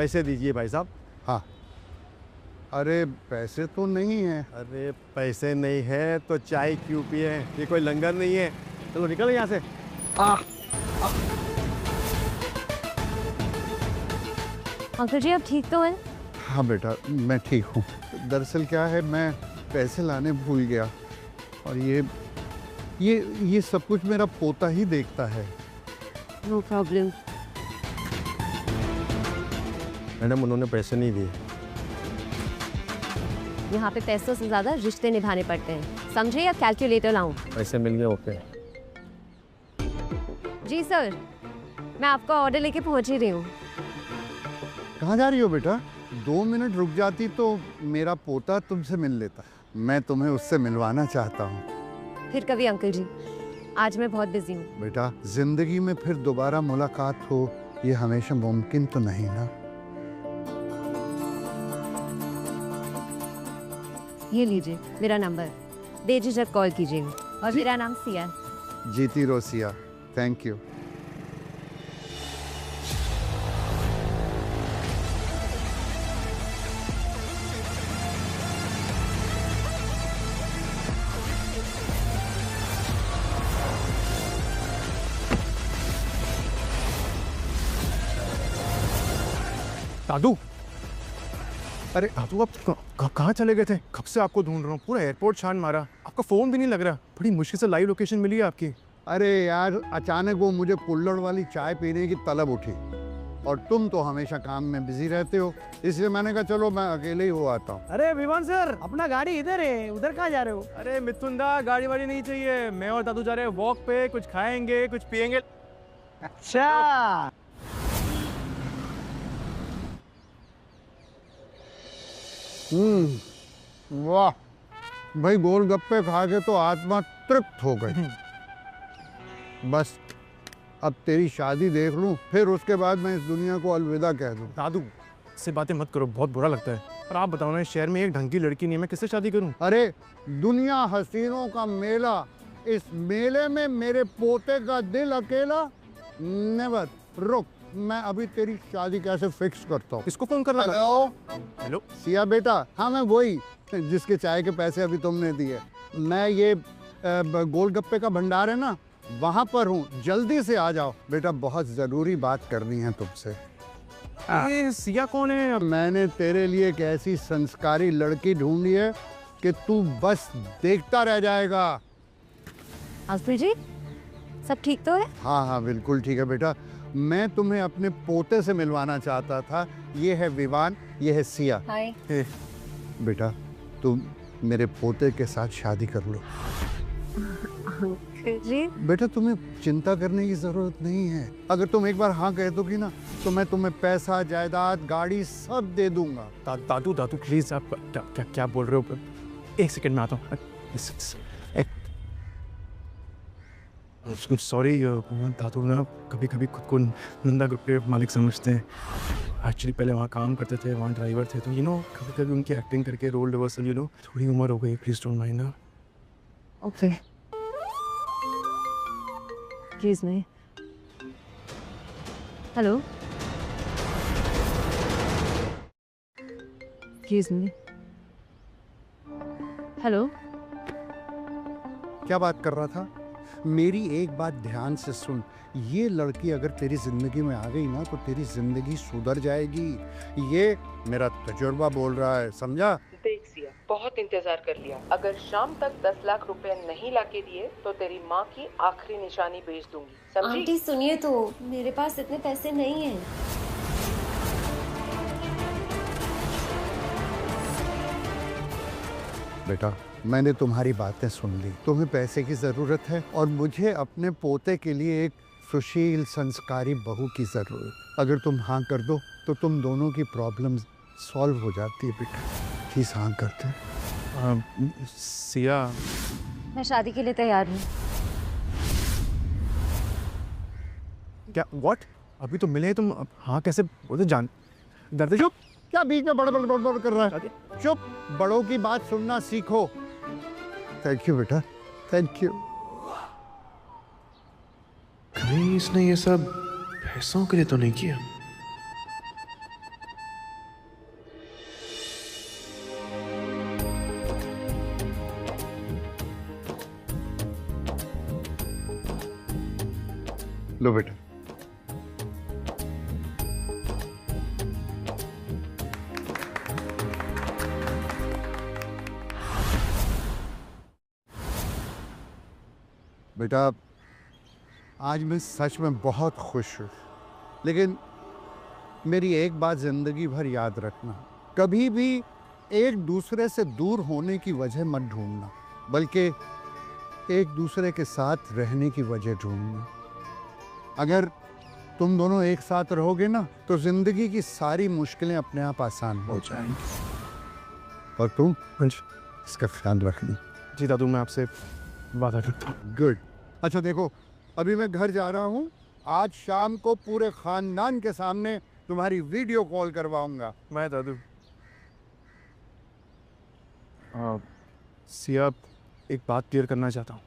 पैसे दीजिए भाई साहब। हाँ, अरे पैसे तो नहीं है। अरे पैसे नहीं है तो चाय क्यों पिए? ये कोई लंगर नहीं है। चलो निकल यहाँ से। अंकल जी आप ठीक तो हैं? हाँ बेटा, मैं ठीक हूँ। दरअसल क्या है, मैं पैसे लाने भूल गया और ये सब कुछ मेरा पोता ही देखता है। No problem. मैडम उन्होंने पैसे नहीं दिए। यहाँ पे पैसों से ज्यादा रिश्ते निभाने पड़ते हैं, समझे? या कैलकुलेटर लाऊं? पैसे मिल गए, ओके। जी सर, मैं आपका ऑर्डर लेके पहुँच ही रही हूँ। कहाँ जा रही हो बेटा? 2 मिनट रुक जाती तो मेरा पोता तुमसे मिल लेता। मैं तुम्हें उससे मिलवाना चाहता हूँ। फिर कभी अंकल जी, आज मैं बहुत बिजी हूँ। बेटा, जिंदगी में फिर दोबारा मुलाकात हो ये हमेशा मुमकिन तो नहीं ना। ये लीजिए मेरा नंबर, बेझिझक कॉल कीजिएगा। और मेरा नाम सिया। जीती रो सिया, थैंक यू। दादू, अरे दादू आप कहाँ चले गए थे? कब से आपको ढूंढ रहा हूँ, पूरा एयरपोर्ट छान मारा, आपका फोन भी नहीं लग रहा। बड़ी मुश्किल से लाइव लोकेशन मिली है आपकी। अरे यार, अचानक वो मुझे कुल्हड़ वाली चाय पीने की तलब उठी और तुम तो हमेशा काम में बिजी रहते हो, इसलिए मैंने कहा चलो मैं अकेले ही हो आता हूँ। अरे विमान सर, अपना गाड़ी इधर है, उधर कहाँ जा रहे हो? अरे मिथुन दा, गाड़ी वाड़ी नहीं चाहिए, मैं और दादू जा रहे हैं वॉक पे, कुछ खाएंगे कुछ पियेंगे। अच्छा, वाह भाई, गोलगप्पे खा के तो आत्मा तृप्त हो गई। बस अब तेरी शादी देख लूं, फिर उसके बाद मैं इस दुनिया को अलविदा कह दूं। दादू से बातें मत करो, बहुत बुरा लगता है। और आप बताओ ना, शहर में एक ढंग की लड़की नहीं है, मैं किससे शादी करूं? अरे दुनिया हसीनों का मेला, इस मेले में मेरे पोते का दिल अकेला। नेवर। रुक, मैं अभी तेरी शादी कैसे फिक्स करता हूँ। किसको फोन करना? हेलो हेलो सिया बेटा, हाँ मैं वही जिसके चाय के पैसे अभी तुमने दिए। मैं ये गोलगप्पे का भंडार है ना, वहाँ पर हूँ, जल्दी से आ जाओ। बेटा बहुत ज़रूरी बात करनी है तुमसे। ये सिया कौन है? मैंने तेरे लिए एक ऐसी संस्कारी लड़की ढूंढी है कि तू बस देखता रह जाएगा। आसफी जी, सब ठीक तो है? हाँ हाँ बिल्कुल ठीक है बेटा। मैं तुम्हें अपने पोते से मिलवाना चाहता था। ये है विवान, ये है सिया। हाय। बेटा तुम मेरे पोते के साथ शादी कर लो। जी बेटा तुम्हें चिंता करने की जरूरत नहीं है। अगर तुम एक बार हाँ कह दोगी ना, तो मैं तुम्हें पैसा, जायदाद, गाड़ी सब दे दूंगा। दादू दादू प्लीज, आप क्या बोल रहे हो? एक सेकंड में आता हूँ। सॉरी दादू, ना कभी कभी खुद को नंदा ग्रुप के मालिक समझते हैं। एक्चुअली पहले वहाँ काम करते थे, वहाँ ड्राइवर थे, तो कभी कभी उनकी एक्टिंग करके रोल रिवर्सल, थोड़ी उम्र हो गई, प्लीज डोंट माइंड ना। ओके, प्लीज नहीं। हेलो, प्लीज नहीं। हेलो, क्या बात कर रहा था? मेरी एक बात ध्यान से सुन। ये लड़की अगर तेरी जिंदगी में आ गई ना, तो तेरी जिंदगी सुधर जाएगी। ये मेरा तजुर्बा बोल रहा है, समझा? देख सिया, बहुत इंतजार कर लिया। अगर शाम तक 10 लाख रुपए नहीं लाके दिए तो तेरी माँ की आखिरी निशानी बेच दूंगी, समझी? आंटी सुनिए तो, मेरे पास इतने पैसे नहीं हैं। बेटा मैंने तुम्हारी बातें सुन ली। तुम्हें पैसे की जरूरत है और मुझे अपने पोते के लिए एक सुशील संस्कारी बहू की जरूरत। अगर तुम हाँ कर दो तो तुम दोनों की प्रॉब्लम सॉल्व हो जाती है बेटा। प्लीज हाँ करते हैं। सिया, मैं शादी के लिए तैयार हूँ। क्या व्हाट? अभी तो मिले तुम, अब हाँ कैसे बोलते? जान डरते। चुप, क्या बीच में बड़ बड़ बड़ बड़ कर रहा है? चुप, बड़ों की बात सुनना सीखो। थैंक यू बेटा, थैंक यू। कहीं इसने ये सब पैसों के लिए तो नहीं किया? लो बेटा। बेटा आज मैं सच में बहुत खुश हूँ, लेकिन मेरी एक बात जिंदगी भर याद रखना, कभी भी एक दूसरे से दूर होने की वजह मत ढूंढना, बल्कि एक दूसरे के साथ रहने की वजह ढूंढना। अगर तुम दोनों एक साथ रहोगे ना तो जिंदगी की सारी मुश्किलें अपने आप आसान हो जाएंगी। और तुम इसका ख्याल रखना। जी दादू, मैं आपसे वादा करता हूँ। गुड। अच्छा देखो, अभी मैं घर जा रहा हूँ, आज शाम को पूरे खानदान के सामने तुम्हारी वीडियो कॉल करवाऊंगा। मैं दादू सिया, एक बात क्लियर करना चाहता हूँ।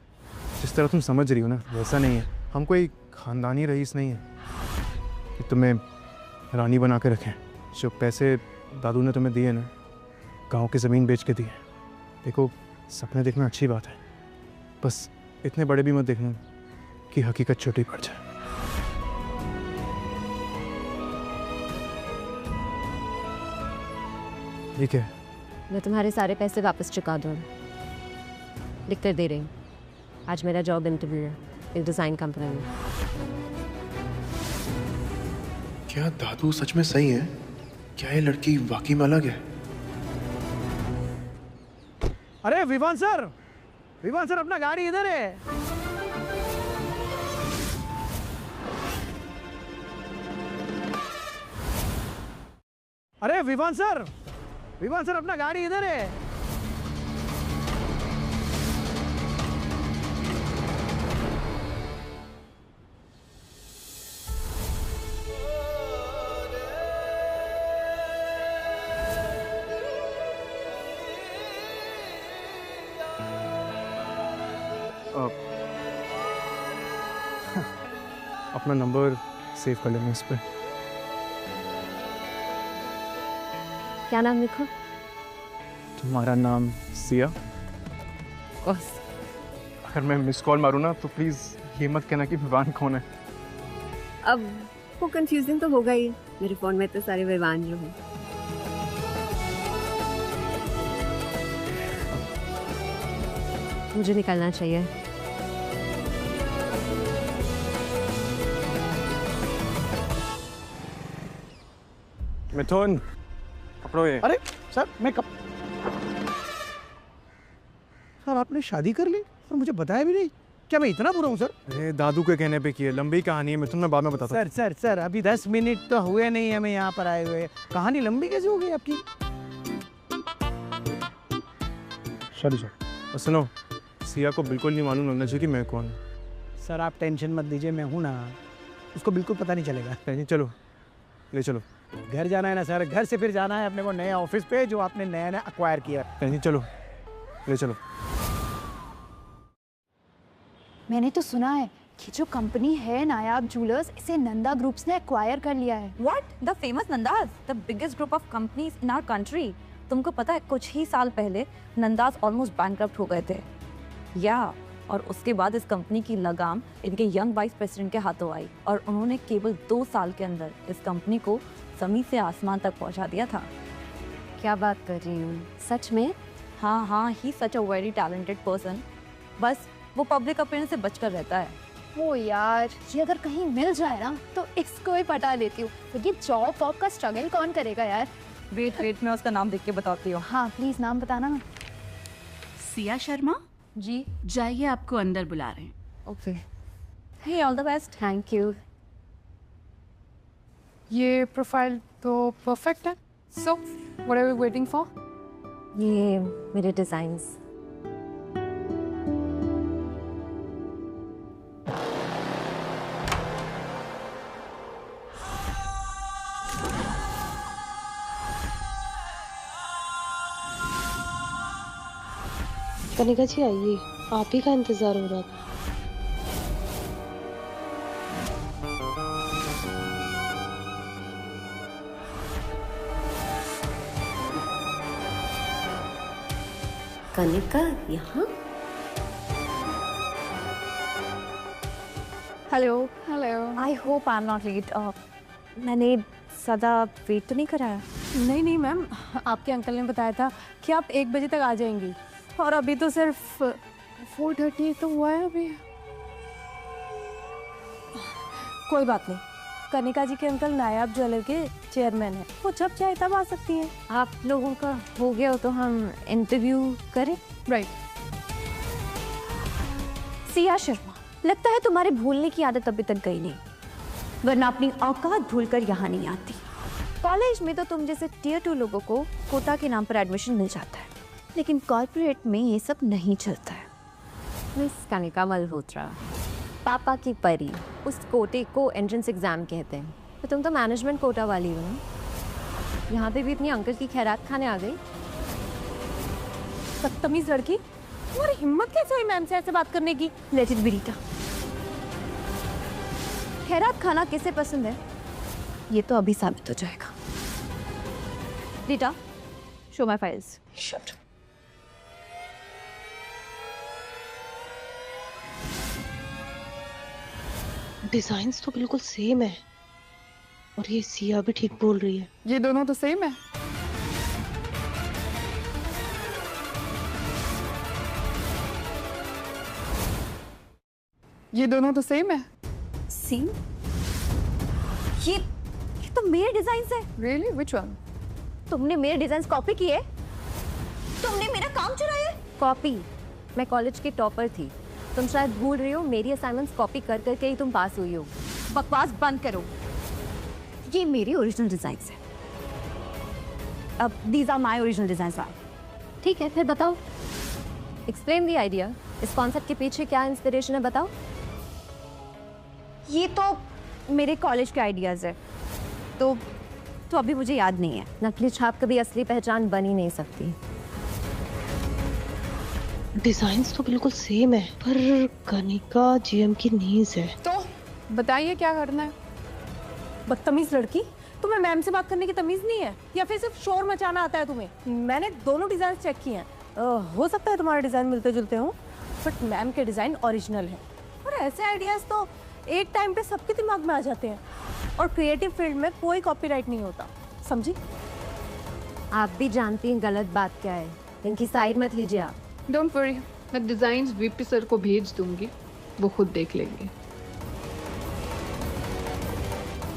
जिस तरह तुम समझ रही हो ना, वैसा नहीं है। हम कोई ख़ानदानी रईस नहीं है कि तुम्हें रानी बना के रखें। जो पैसे दादू ने तुम्हें दिए ना, गांव की ज़मीन बेच के दिए। देखो, सपने देखना अच्छी बात है, बस इतने बड़े भी मत देखना कि हकीकत छोटी पड़ जाए। ठीक है, मैं तुम्हारे सारे पैसे वापस चुका दूँ। लिख कर दे रही हूँ। आज मेरा जॉब इंटरव्यू है एक डिज़ाइन कंपनी में। क्या दादू सच में सही है? क्या ये लड़की वाकई में अलग है? अरे विवान सर अपना गाड़ी इधर है। अरे विवान सर अपना गाड़ी इधर है। अपना नंबर सेव कर लेना इस पर। क्या नाम लिखो? तुम्हारा नाम सिया। कोस। अगर मैं मिस कॉल मारूँ ना तो प्लीज़ ये मत कहना कि विवान कौन है। अब वो कंफ्यूजिंग तो होगा ही, मेरे फ़ोन में इतने सारे विवान जो हैं। मुझे निकलना चाहिए। मिथुन, पकड़ो ये। अरे सर सर आपने शादी कर ली और मुझे बताया भी नहीं? क्या मैं इतना बुरा हूँ सर? अरे दादू के कहने पे की है, लंबी कहानी है मिथुन, मैं बाद में बताता हूँ। सर अभी 10 मिनट तो हुए नहीं हमें यहाँ पर आए हुए, कहानी लंबी कैसे हो गई आपकी? Sorry sir. और सुनो, सिया को बिल्कुल नहीं मालूम लगना चाहिए कि मैं कौन हूँ। सर आप टेंशन मत दीजिए, मैं हूँ ना, उसको बिल्कुल पता नहीं चलेगा। नहीं, चलो ले चलो। घर जाना है ना सर, घर से फिर जाना है अपने को नए ऑफिस पे जो आपने नया अक्वायर किया। नहीं, चलो ले चलो। मैंने तो सुना है कि जो कंपनी है नायाब जूलर्स, इसे नंदा ग्रुप्स ने एक्वायर कर लिया है। What? The famous Nandas, the biggest group of companies in our country. तुमको पता है कुछ ही साल पहले नंदास ऑलमोस्ट बैंकरप्ट हो गए थे। या और उसके बाद इस कंपनी की लगाम इनके यंग वाइस प्रेसिडेंट के हाथों आई और उन्होंने केवल 2 साल के अंदर इस कंपनी को ज़मीन से आसमान तक पहुंचा दिया था। क्या बात कर रही हूँ, सच में? हाँ, ही सच अ वेरी टैलेंटेड पर्सन। बस वो पब्लिक अपीयरेंस से बचकर रहता है। वो यार, ये अगर कहीं मिल जाए ना तो इसको ही पटा लेती हूँ। तो ये जॉब वॉब का स्ट्रगल कौन करेगा यार? वेट मैं उसका नाम देख के बताती हूँ। हाँ प्लीज नाम बताना ना। सिया शर्मा जी। जाइए, आपको अंदर बुला रहे हैं। Okay. Hey, all the best. Thank you. ये प्रोफाइल तो परफेक्ट है। So what are we waiting for? ये मेरे डिज़ाइंस। कनिका जी आइए, आप ही का इंतजार हो रहा था। कनिका यहाँ? Hello hello. I hope I am not let. मैंने ज़्यादा वेट तो नहीं कराया? नहीं मैम, आपके अंकल ने बताया था कि आप 1 बजे तक आ जाएंगी और अभी तो सिर्फ 4:30 तो हुआ है अभी। कोई बात नहीं, कनिका जी के अंकल नायाब ज्वेलर के चेयरमैन हैं, वो जब चाहे तब आ सकती हैं। आप लोगों का हो गया हो तो हम इंटरव्यू करें? राइट। सिया शर्मा, लगता है तुम्हारे भूलने की आदत अभी तक गई नहीं, वरना अपनी औकात भूलकर यहाँ नहीं आती। कॉलेज में तो तुम जैसे Tier 2 लोगों को कोटा के नाम पर एडमिशन मिल जाता है, लेकिन कॉर्पोरेट में ये सब नहीं चलता है। मिस कनिका मल्होत्रा, पापा की परी, उस कोटे को एंट्रेंस एग्जाम कहते हैं। तो तुम तो मैनेजमेंट कोटा वाली हो ना, यहाँ पे भी अपनी अंकल की खैरात खाने आ गई। बदतमीज लड़की, तुम्हारी हिम्मत कैसे हुई मैम से ऐसे बात करने की? Let it be Rita. खैरात खाना किसे पसंद है ये तो अभी साबित हो जाएगा। Rita, show my files. Shut. Designs तो बिल्कुल सेम है और ये सिया भी ठीक बोल रही है। ये दोनों तो सेम है। ये दोनों तो सेम है। सेम? ये तो मेरे डिजाइन है। रियली? Which one? तुमने मेरे डिजाइन कॉपी किए? तुमने मेरा काम चुराया? कॉपी? मैं कॉलेज की टॉपर थी, तुम शायद भूल रही हो। मेरी असाइनमेंट्स कॉपी कर करके ही तुम पास हुई हो। बकवास बंद करो, ये मेरी ओरिजिनल डिजाइन्स है। अब these are my original designs. ठीक है, फिर बताओ, एक्सप्लेन द आइडिया। इस कॉन्सेप्ट के पीछे क्या इंस्पिरेशन है, बताओ। ये तो मेरे कॉलेज के आइडियाज़ है, तो अभी मुझे याद नहीं है। नकली छाप कभी असली पहचान बन ही नहीं सकती। डिजाइन्स तो बिल्कुल सेम है, पर कनिका जीएम की नीज है। तो बताइए क्या करना है? बदतमीज लड़की, तुम्हें मैम से बात करने की तमीज नहीं है या फिर सिर्फ शोर मचाना आता है तुम्हें? मैंने दोनों डिजाइन चेक किए हैं, हो सकता है तुम्हारे डिजाइन मिलते जुलते हों, बट मैम के डिजाइन ओरिजिनल हैं। और ऐसे आइडियाज तो एक टाइम पे सबके दिमाग में आ जाते हैं, और क्रिएटिव फील्ड में कोई कॉपीराइट नहीं होता, समझी? आप भी जानती हैं गलत बात क्या है, इनकी साइड मत लीजिए आप। डोंट वरी, मैं डिजाइन्स वीपी सर को भेज दूंगी, वो खुद देख लेंगे।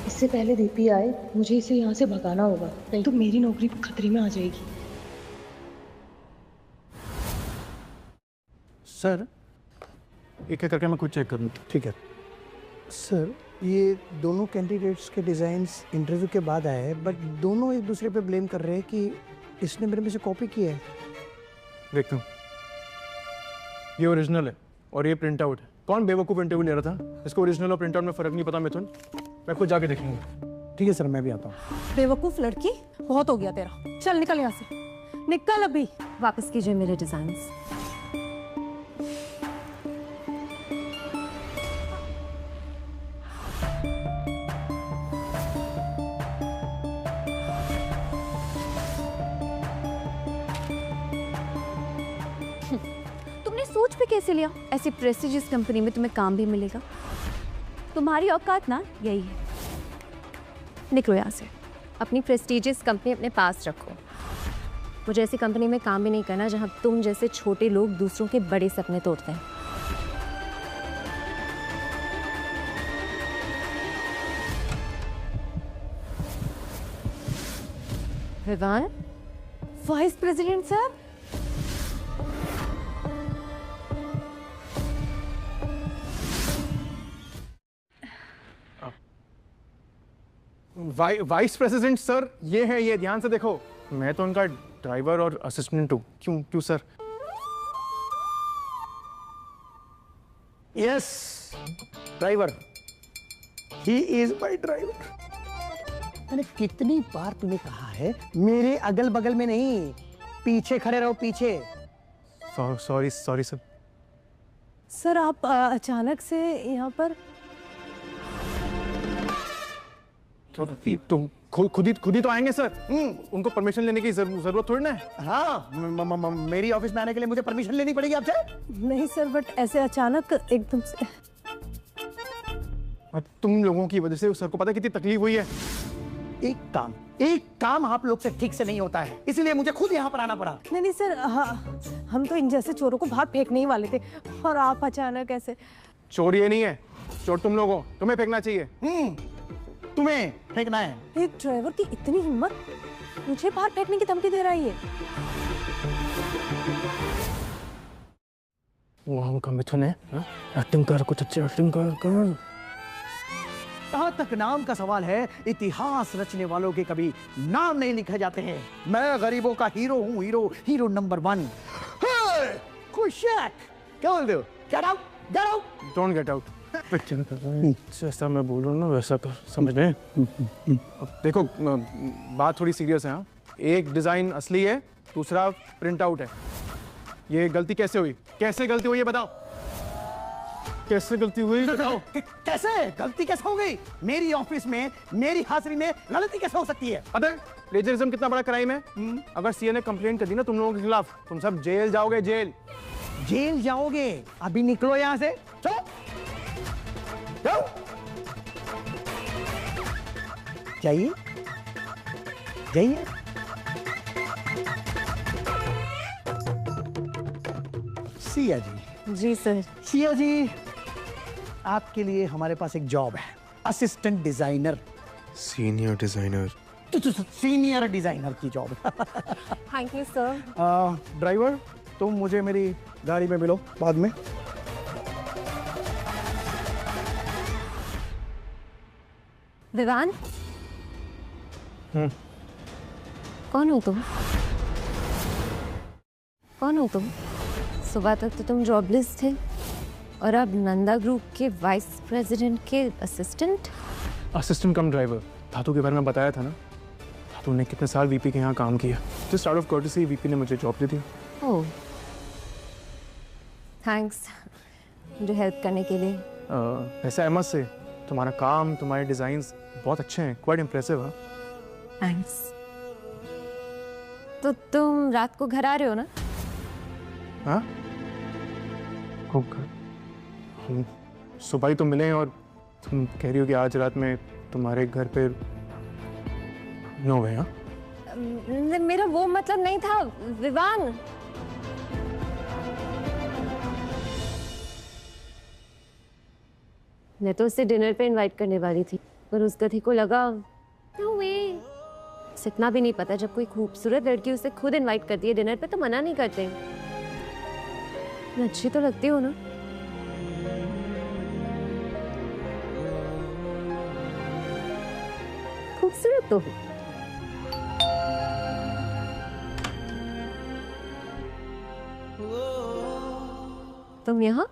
इससे पहले दीपी आए, मुझे इसे यहाँ से भगाना होगा, नहीं तो मेरी नौकरी खतरे में आ जाएगी। सर, एक एक करके मैं खुद चेक करूँ। ठीक है सर, ये दोनों कैंडिडेट्स के डिज़ाइंस इंटरव्यू के बाद आए हैं, बट दोनों एक दूसरे पे ब्लेम कर रहे हैं कि इसने मेरे में से कॉपी किया है। देखता हूँ, ये ओरिजिनल है और ये प्रिंट आउट है। कौन बेवकूफ़ इंटरव्यू ले रहा था? इसको ओरिजिनल और प्रिंट आउट में फ़र्क नहीं पता मिथुन, मैं खुद जाके देखूंगा। ठीक है सर, मैं भी आता हूँ। बेवकूफ़ लड़की, बहुत हो गया तेरा, चल निकल यहाँ से, निकल अभी। वापस कीजिए मेरे डिजाइन्स। तुमने सोच पे कैसे लिया? ऐसी प्रेस्टिजियस कंपनी में तुम्हें काम भी मिलेगा? तुम्हारी औकात ना यही है। निकलो यहाँ से। अपनी प्रेस्टीजियस कंपनी अपने पास रखो। मुझे ऐसी कंपनी में काम भी नहीं करना जहाँ तुम जैसे छोटे लोग दूसरों के बड़े सपने तोड़ते हैं। Vivaan, vice president sir, vice president sir, ये है, ये ध्यान से देखो। मैं तो उनका ड्राइवर और असिस्टेंट हूँ। क्यों sir? Yes, driver, he is my driver. मैंने कितनी बार तुम्हें कहा है, मेरे अगल बगल में नहीं, पीछे खड़े रहो, पीछे। Sorry sir. सर आप अचानक से यहाँ पर? तुम खुद ही तो आएंगे सर। उनको परमिशन लेने की जरूरत थोड़ी ना है। हाँ, मेरी ऑफिस में आने के लिए मुझे परमिशन लेनी पड़ेगी आपसे? नहीं सर, बट ऐसे अचानक एकदम से। और तुम लोगों की वजह से उस सर को पता है कितनी तकलीफ हुई है। एक काम आप लोग से ठीक से नहीं होता है, इसलिए मुझे खुद यहाँ पर आना पड़ा। नहीं नहीं सर, हम तो इन जैसे चोरों को बाहर फेंकने ही वाले थे और आप अचानक ऐसे। चोर ये नहीं है, चोर तुम लोगों, तुम्हें फेंकना चाहिए। तुम्हें फेंकना है। एक ड्राइवर की इतनी हिम्मत, मुझे बाहर फेंकने की धमकी दे रहा है ये। वो हमका मिथुन है, एक्टिंग कर, कुछ अच्छी एक्टिंग कर। जहाँ तक नाम का सवाल है, इतिहास रचने वालों के कभी नाम नहीं लिखे जाते हैं। मैं गरीबों का हीरो हूँ, हीरो नंबर 1। खुशाक, क्या बोलते हो? Get out, get out. Don't get out. जैसा मैं बोल रहा हूँ ना वैसा कर, समझ में? अब देखो बात थोड़ी सीरियस है। हाँ, एक डिजाइन असली है, दूसरा प्रिंट आउट है। ये गलती कैसे हुई? कैसे गलती हुई ये बताओ। कैसे गलती हुई बताओ। कैसे गलती कैसे हो गई? मेरी ऑफिस में मेरी हाजिरी में गलती कैसे हो सकती है? अबे प्लेजरिज्म कितना बड़ा क्राइम है। अगर सीए ने कंप्लेंट कर दी ना तुम लोगों के खिलाफ, तुम सब जेल जाओगे। जेल जाओगे? अभी निकलो यहाँ से, चलो जाओ। जाइए जाइए। सिया जी। जी सर। सिया जी, आपके लिए हमारे पास एक जॉब है, assistant designer. Senior designer. Senior designer की job. Thank you sir. Driver, तुम मुझे मेरी गाड़ी में मिलो बाद में। विवान, कौन हो तुम? कौन हो तुम? सुबह तक तो तुम जॉबलेस थे और अब नंदा ग्रुप के वाइस प्रेसिडेंट के असिस्टेंट। असिस्टेंट कम ड्राइवर। धातु के बारे में बताया था ना, धातु ने कितने साल वीपी के यहाँ काम किया। Just out of courtesy VP ने मुझे जॉब दे दी। ओह, थैंक्स मुझे हेल्प करने के लिए। ऐसा अहमद से, तुम्हारा काम, तुम्हारे डिजाइन्स बहुत अच्छे हैं, क्वाइट इम्प्रेसिव है। थैंक्स। तो तुम रात को घर आ रहे हो ना? हाँ, हम सुबह ही तो मिले और तुम कह रही हो कि आज रात में तुम्हारे घर पे नो वे। हाँ, मेरा वो मतलब नहीं था विवान। मैं तो उससे डिनर पे इनवाइट करने वाली थी, पर उस गधी को लगा नो वे। इतना भी नहीं पता, जब कोई खूबसूरत लड़की उसे खुद इनवाइट करती है डिनर पे तो मना नहीं करते। मैं अच्छी तो लगती हूँ ना? खूबसूरत तो हूँ। तुम यहाँ?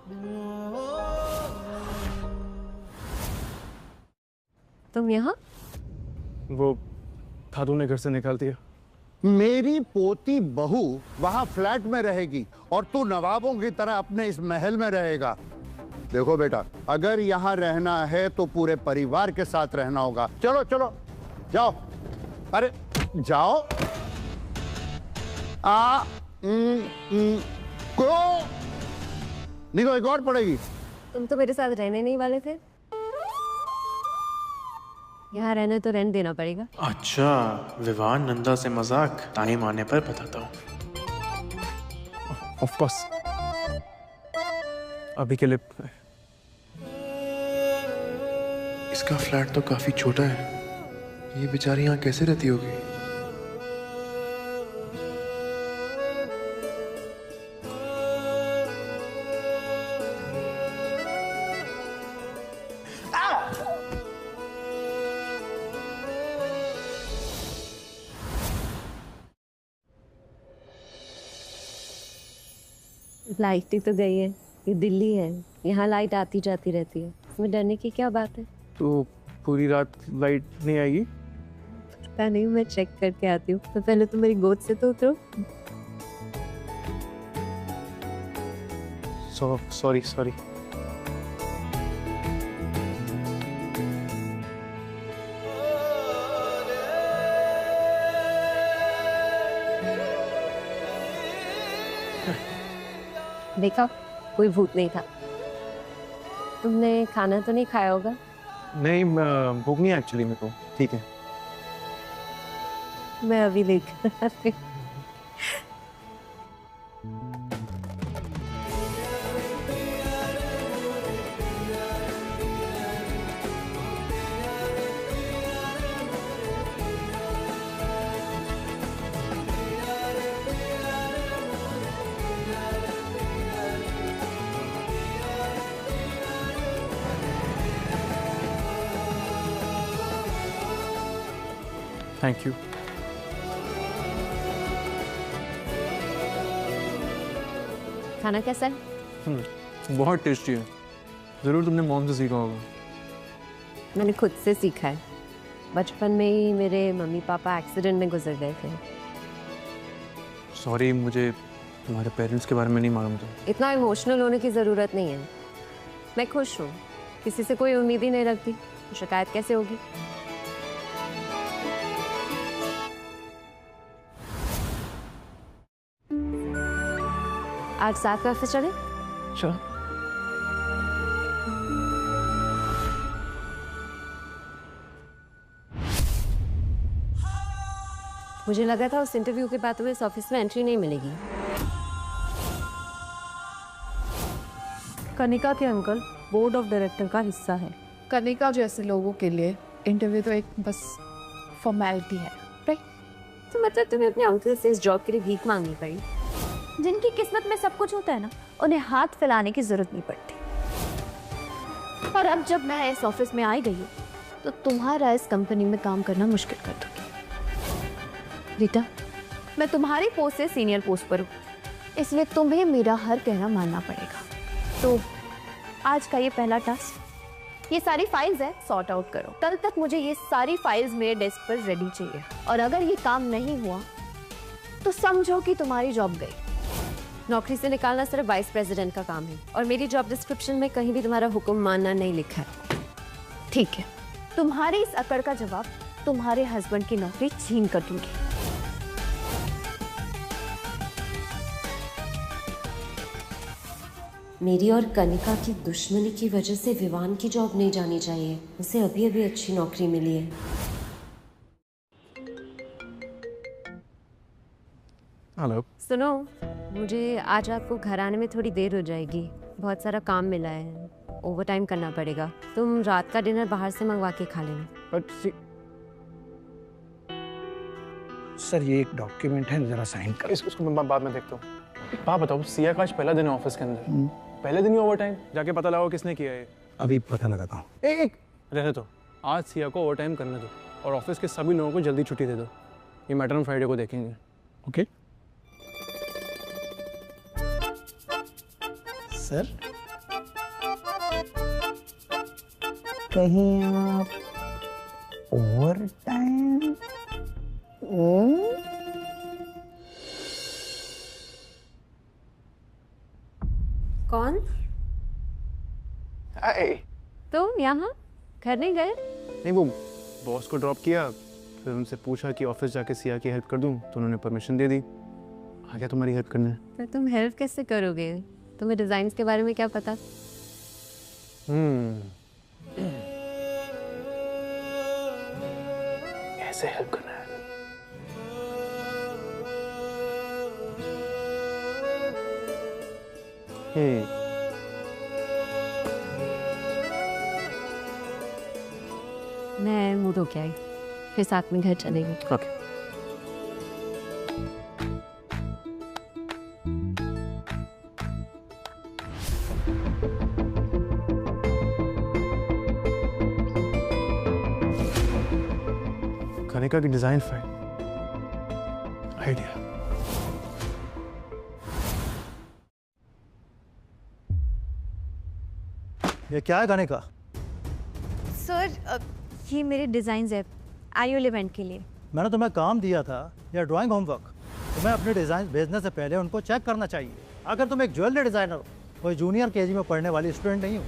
तुम यहाँ? वो धातु ने घर से निकाल दिया। मेरी पोती बहू वहां फ्लैट में रहेगी और तू नवाबों की तरह अपने इस महल में रहेगा। देखो बेटा, अगर यहाँ रहना है तो पूरे परिवार के साथ रहना होगा। चलो चलो जाओ। अरे जाओ। को नहीं तो एक और पड़ेगी। तुम तो मेरे साथ रहने नहीं वाले थे। यहाँ रहने तो रहने देना पड़ेगा। अच्छा, विवान नंदा से मजाक टाइम आने पर बताता हूँ। ऑफ कोर्स, अभी के लिए। इसका फ्लैट तो काफी छोटा है, ये बेचारी यहाँ कैसे रहती होगी? लाइट ही तो गई है। ये दिल्ली है, यहाँ लाइट आती जाती रहती है, इसमें डरने की क्या बात है? तो पूरी रात लाइट नहीं आएगी? पता नहीं, मैं चेक करके आती हूँ। तो पहले तो मेरी गोद से तो उतरो। Sorry sorry. देखा, कोई भूत नहीं था। तुमने खाना तो नहीं खाया होगा? नहीं भूख नहीं एक्चुअली मेरे को। ठीक है मैं अभी लेकर आती हूँ। Thank you. खाना कैसा है? बहुत टेस्टी है। ज़रूर तुमने मॉम से सीखा होगा। मैंने खुद से सीखा है। बचपन में ही मेरे मम्मी पापा एक्सीडेंट में गुजर गए थे। सॉरी, मुझे तुम्हारे पेरेंट्स के बारे में नहीं मालूम था। इतना इमोशनल होने की ज़रूरत नहीं है। मैं खुश हूँ, किसी से कोई उम्मीद ही नहीं रखती, शिकायत कैसे होगी? आज साथ में ऑफिस चले? चलो। मुझे लगा था उस इंटरव्यू के बाद तुम्हें इस ऑफिस में एंट्री नहीं मिलेगी। कनिका के अंकल बोर्ड ऑफ डायरेक्टर का हिस्सा है। कनिका जैसे लोगों के लिए इंटरव्यू तो एक बस फॉर्मेलिटी है, राइट? तो मतलब तुम्हें अपने अंकल से इस जॉब के लिए भीख मांगनी पड़ी? जिनकी किस्मत में सब कुछ होता है ना, उन्हें हाथ फैलाने की जरूरत नहीं पड़ती। और अब जब मैं इस ऑफिस में आई गई हूँ तो तुम्हारा इस कंपनी में काम करना मुश्किल कर दूंगी। रीटा, मैं तुम्हारी पोस्ट से सीनियर पोस्ट पर हूँ, इसलिए तुम्हें मेरा हर कहना मानना पड़ेगा। तो आज का ये पहला टास्क, ये सारी फाइल्स है, सॉर्ट आउट करो। कल तक मुझे ये सारी फाइल्स मेरे डेस्क पर रेडी चाहिए, और अगर ये काम नहीं हुआ तो समझो कि तुम्हारी जॉब गई। नौकरी से निकालना सिर्फ वाइस प्रेसिडेंट का काम है, और मेरी जॉब डिस्क्रिप्शन में कहीं भी तुम्हारा हुक्म मानना नहीं लिखा है। ठीक है, तुम्हारी इस अकड़ का जवाब तुम्हारे हस्बैंड की नौकरी छीन कर दूंगी। मेरी और कनिका की दुश्मनी की वजह से विवान की जॉब नहीं जानी चाहिए। उसे अभी अभी अच्छी नौकरी मिली है। हेलो। सुनो, मुझे आज आपको घर आने में थोड़ी देर हो जाएगी। बहुत सारा काम मिला है, ओवर टाइम करना पड़ेगा। तुम रात का डिनर बाहर से मंगवा के खा लेना। सर ये एक डॉक्यूमेंट है, जरा साइन कर। इसको मैं बाद में देखता हूँ। बात बताओ, सिया का आज पहला दिन है ऑफिस के अंदर, पहले दिन ही ओवर टाइम? जाके पता लगाओ किसने किया है। अभी पता लगाता हूँ। एक रहने दो, आज सिया को ओवर टाइम करने दो, और ऑफिस के सभी लोगों को जल्दी छुट्टी दे दो। ये मैटर हम फ्राइडे को देखेंगे। ओके सर, कहीं आप ओवर टाइम? कौन? तुम यहाँ घर नहीं गए? नहीं, वो बॉस को ड्रॉप किया, फिर उनसे पूछा कि ऑफिस जाके सिया की हेल्प कर दूं, तो उन्होंने परमिशन दे दी। आ गया तुम्हारी हेल्प करने। तो तुम हेल्प कैसे करोगे? तुम्हें डिजाइन्स के बारे में क्या पता? कैसे हेल्प करना है? मैं मूड हो के आई, फिर साथ में घर चलेंगे। ओके। कनिका की डिजाइन फाइल, आइडिया। ये क्या है कनिका? सर ये मेरे डिजाइन है एनुअल इवेंट के लिए। मैंने तुम्हें काम दिया था या ड्राइंग होमवर्क, तुम्हें अपने डिजाइन भेजने से पहले उनको चेक करना चाहिए। अगर तुम एक ज्वेलरी डिजाइनर हो, कोई जूनियर केजी में पढ़ने वाली स्टूडेंट नहीं हो।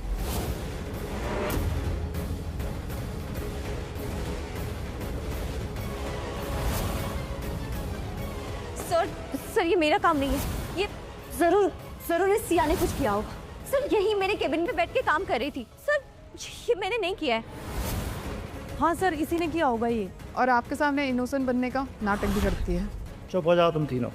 सर ये मेरा काम नहीं है, ये जरूर इस सिया ने कुछ किया होगा। सर यही मेरे केबिन में बैठ के काम कर रही थी। सर ये मैंने नहीं किया है। हाँ सर, इसी ने किया होगा ये। और आपके सामने इनोसेंट बनने का नाटक भी करती है। चुप हो जाओ तुम तीनों।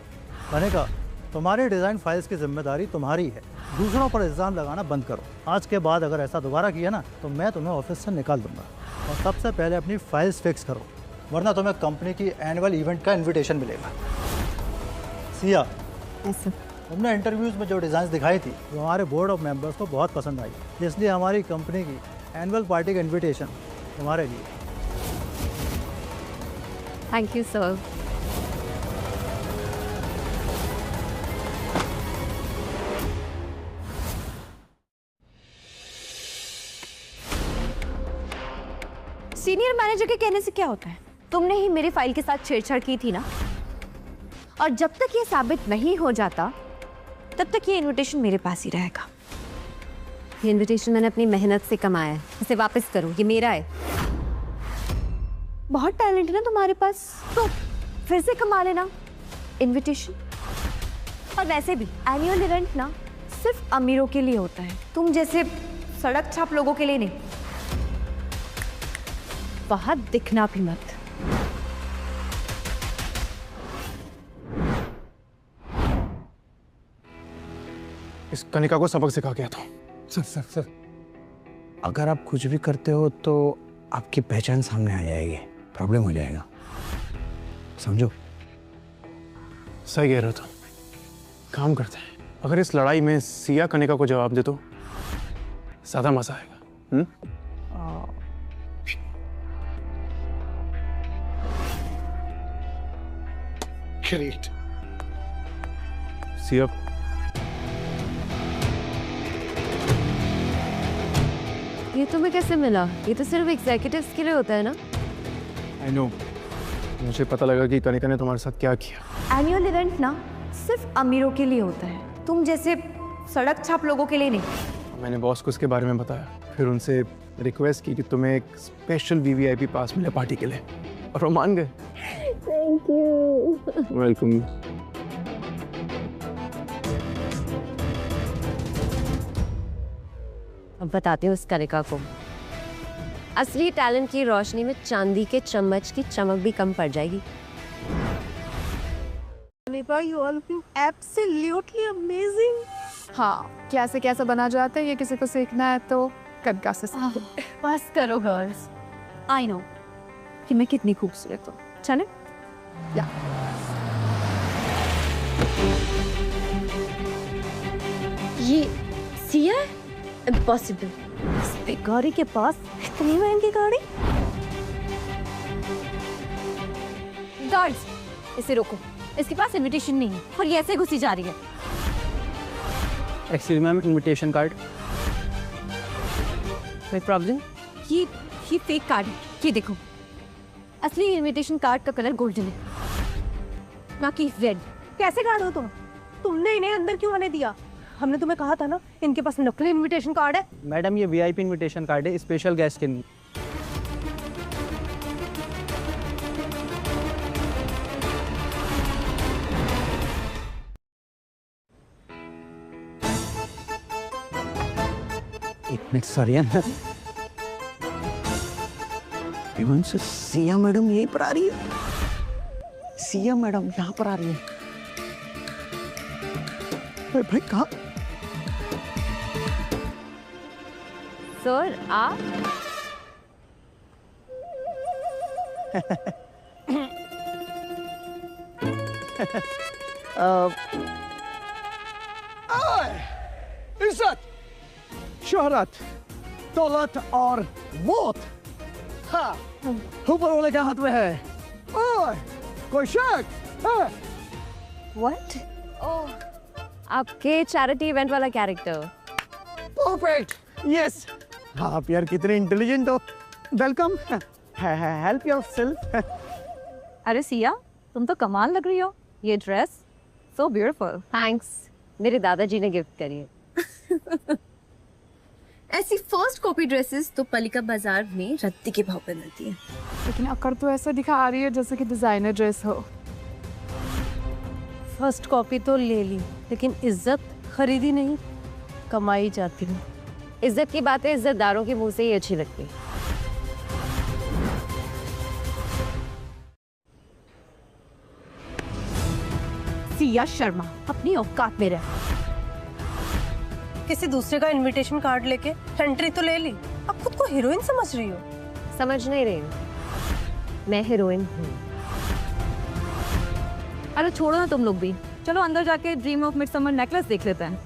मैंने कहा तुम्हारी डिज़ाइन फाइल्स की जिम्मेदारी तुम्हारी है, दूसरों पर इल्ज़ाम लगाना बंद करो। आज के बाद अगर ऐसा दोबारा किया ना तो मैं तुम्हें ऑफिस से निकाल दूंगा। और सबसे पहले अपनी फाइल्स फिक्स करो, वरना तुम्हें कंपनी की एनुअल इवेंट का इन्विटेशन मिलेगा। सिया, तुमने इंटरव्यूज़ में जो डिज़ाइन दिखाई थी वो हमारे बोर्ड ऑफ मेंबर्स को बहुत पसंद आई, इसलिए हमारी कंपनी की एनुअल पार्टी का इन्विटेशन तुम्हारे लिए। Thank you sir. Senior manager के कहने से क्या होता है? तुमने ही मेरी फाइल के साथ छेड़छाड़ की थी ना, और जब तक ये साबित नहीं हो जाता तब तक ये इनविटेशन मेरे पास ही रहेगा। ये इनविटेशन मैंने अपनी मेहनत से कमाया है, इसे वापस करो, ये मेरा है। बहुत टैलेंट है ना तुम्हारे पास, तो फिर से कमा लेना इनविटेशन। और वैसे भी एनुअल इवेंट ना सिर्फ अमीरों के लिए होता है, तुम जैसे सड़क छाप लोगों के लिए नहीं। बाहर दिखना भी मत। इस कनिका को सबक सिखा के आता हूँ। सर, अगर आप कुछ भी करते हो तो आपकी पहचान सामने आ जाएगी, प्रॉब्लम हो जाएगा, समझो। सही कह रहे हो, तो काम करते हैं। अगर इस लड़ाई में सिया कनिका को जवाब दे तो ज्यादा मजा आएगा। ग्रेट। सिया, ये तुम्हें कैसे मिला? ये तो सिर्फ एग्जीक्यूटिव्स के लिए होता है ना? आई नो, मुझे पता लगा कि कनिका ने तुम्हारे साथ क्या किया। एनुअल इवेंट ना सिर्फ अमीरों के लिए होता है, तुम जैसे सड़क छाप लोगों के लिए नहीं। मैंने बॉस को इसके बारे में बताया, फिर उनसे रिक्वेस्ट की कि तुम्हें एक स्पेशल वीवीआईपी पास मिले पार्टी के लिए, और वो मान गए। Thank you. वेलकम। अब बताते हो उस कनिका को, असली टैलेंट की रोशनी में चांदी के चम्मच की चमक भी कम पड़ जाएगी। You all look absolutely amazing. हाँ, कैसे कैसा बना जाता है, ये किसी को सीखना है तो कनिका से सीखो। बस करो गर्ल्स, आई नो कि मैं कितनी खूबसूरत हूँ। चले? या ये सिया है? इम्पॉसिबल। इस गाड़ी के पास इतनी महंगी गाड़ी। गार्ड्स, इसे रोको, इसके पास इनविटेशन नहीं है और ये ऐसे घुसी जा रही है। Excuse ma'am, invitation card. कोई प्रॉब्लम? ये फेक कार्ड है, ये देखो। असली इनविटेशन कार्ड का कलर गोल्डन है, ना कि रेड। कैसे कार्ड हो तुम? तुमने इन्हें अंदर क्यों आने दिया? हमने तुम्हें कहा था ना इनके पास नकली इनविटेशन कार्ड है। मैडम, ये वीआईपी इनविटेशन कार्ड है, स्पेशल गेस्ट के लिए। एक मिनट सर, इवन से सिया मैडम यहीं पर आ रही है। सिया मैडम यहाँ पर आ रही है। अरे भाई कहाँ? सर आप? इज्जत, शोहरत, दौलत और मौत, हाँ, ऊपर वाले के हाथ में है। ओए, कोई शक? What? ओह, आपके चैरिटी इवेंट वाला कैरेक्टर। Perfect, yes. आप यार कितने इंटेलिजेंट हो। Welcome, help yourself. अरे सिया, तुम तो कमाल लग रही हो। ये ड्रेस सो ब्यूटीफुल। थैंक्स, मेरे दादाजी ने गिफ्ट करी है। ऐसी फर्स्ट कॉपी ड्रेसेस तो पलिका बाजार में रत्ती के भाव पे मिलती है। लेकिन अकर तो ऐसा दिखा रही है जैसे कि डिजाइनर ड्रेस हो। फर्स्ट कॉपी तो ले ली, लेकिन इज्जत खरीदी नहीं, कमाई जाती है। इज्जत की बातें इज्जतदारों के मुंह से ही अच्छी लगती। सिया शर्मा, अपनी औकात में रह। किसी दूसरे का इनविटेशन कार्ड लेके एंट्री तो ले ली, अब खुद को हीरोइन समझ रही हो। समझ नहीं रही हूँ, मैं हीरोइन हूँ। अरे छोड़ो ना तुम लोग भी, चलो अंदर जाके ड्रीम ऑफ मिडसमर नेकलेस देख लेते हैं।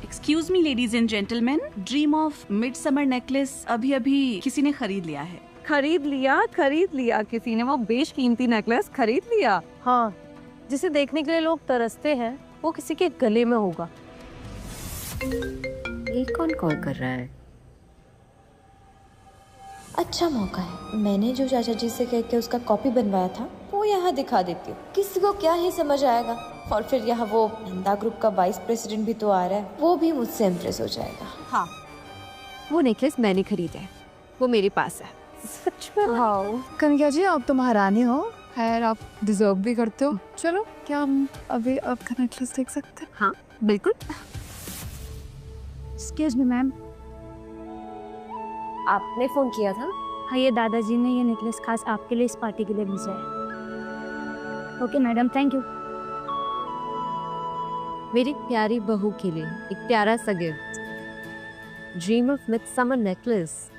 Excuse me ladies and gentleman, dream of midsummer necklace अभी अभी किसी ने खरीद लिया है। खरीद लिया किसी ने, वो बेशकीमती नेकलेस खरीद लिया। हाँ, जिसे देखने के लिए लोग तरसते हैं वो किसी के गले में होगा। ये कौन कॉल कर रहा है? अच्छा मौका है, मैंने जो चाचा जी से कह के उसका कॉपी बनवाया था वो यहाँ दिखा देती हूँ, किसी को क्या ही समझ आएगा। और फिर यहाँ वो नंदा ग्रुप का वाइस प्रेसिडेंट भी तो आ रहा है, वो भी मुझसे इम्प्रेस हो जाएगा। हाँ, वो नेकलेस मैंने खरीदा है, वो मेरे पास है। सच में? हाँ कनिका जी, आप तो महारानी हो, खैर आप डिजर्व भी करते हो। चलो, क्या हम अभी आपका नेकलेस देख सकते हैं? हाँ बिल्कुल। एक्सक्यूज मी मैम, आपने फोन किया था? हाँ, ये दादाजी ने ये नेकलेस खास आपके लिए इस पार्टी के लिए भेजा है। Okay madam, thank you. मेरी प्यारी बहू के लिए एक प्यारा सा gift, dream of midsummer necklace.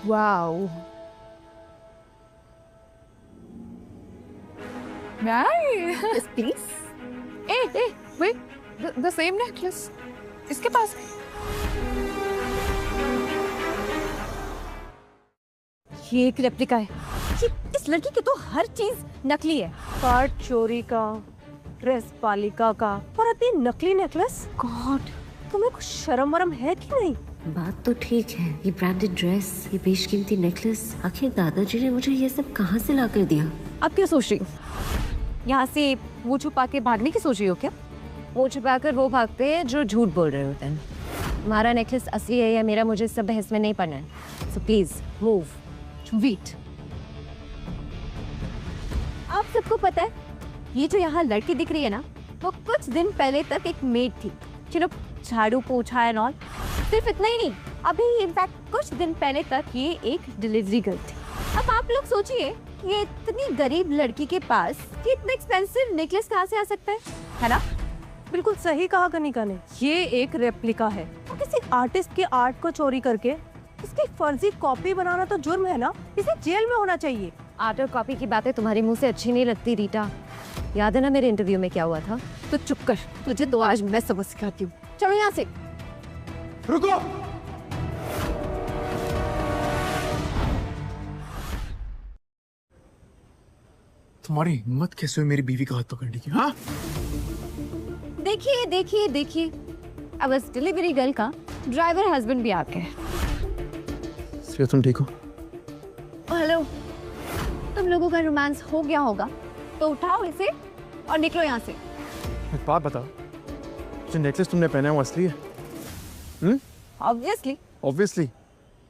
Wow, Yes, please. wait, the same necklace इसके पास। ये एक रेप्लिका है। ये इस लड़की की तो हर चीज नकली है। कार्ड चोरी का, ड्रेस पालिका का, और अभी नकली नेकलेस। गॉड, तुम्हें कुछ शर्म वरम है कि नहीं? बात तो ठीक है, ये ब्रांडेड ड्रेस, ये बेशकीमती नेकलेस, आखिर दादाजी ने मुझे ये सब कहाँ से ला कर दिया? अब क्या सोच रही हो? यहाँ से वो छुपा के भागने की सोच रही हो क्या? वो छुपा कर वो भागते हैं जो झूठ बोल रहे होते हैं। हमारा नेकलेस असली है या मेरा, मुझे सब बहस में नहीं पड़ना है। So please move. वेट, आप सबको पता है ये जो यहाँ लड़की दिख रही है ना, वो कुछ दिन पहले तक एक मेड थी, चलो झाड़ू पोछा एंड ऑल। सिर्फ इतना ही नहीं, अभी इनफैक्ट कुछ दिन पहले तक ये एक डिलीवरी गर्ल थी। अब आप लोग सोचिए, ये इतनी गरीब लड़की के पास ये इतना एक्सपेंसिव नेकलेस कहाँ से आ सकता है ना? बिल्कुल सही कहा कनिका ने, ये एक रेप्लिका है। तो किसी आर्टिस्ट के आर्ट को चोरी करके इसकी फर्जी कॉपी बनाना तो जुर्म है ना, इसे जेल में होना चाहिए। आर्ट और कॉपी की बातें तुम्हारे मुंह से अच्छी नहीं लगती रीटा। याद है ना मेरे इंटरव्यू में क्या हुआ था? तो चुप कर, तुझे तो आज मैं सबक सिखाती हूँ। चलो यहाँ से। रुको, तुम्हारी हिम्मत कैसे हुई मेरी बीवी का हाथ पकड़ने की? हाँ, देखिए देखिए देखिए, अब इस डिलीवरी गर्ल का ड्राइवर हस्बैंड भी आ गए। श्रेया तुम ठीक हो? हेलो, तुम लोगों का रोमांस हो गया होगा तो उठाओ इसे और निकलो यहाँ से। एक बात बताओ, जो नेकलेस तुमने पहना है वो असली है? ऑब्वियसली।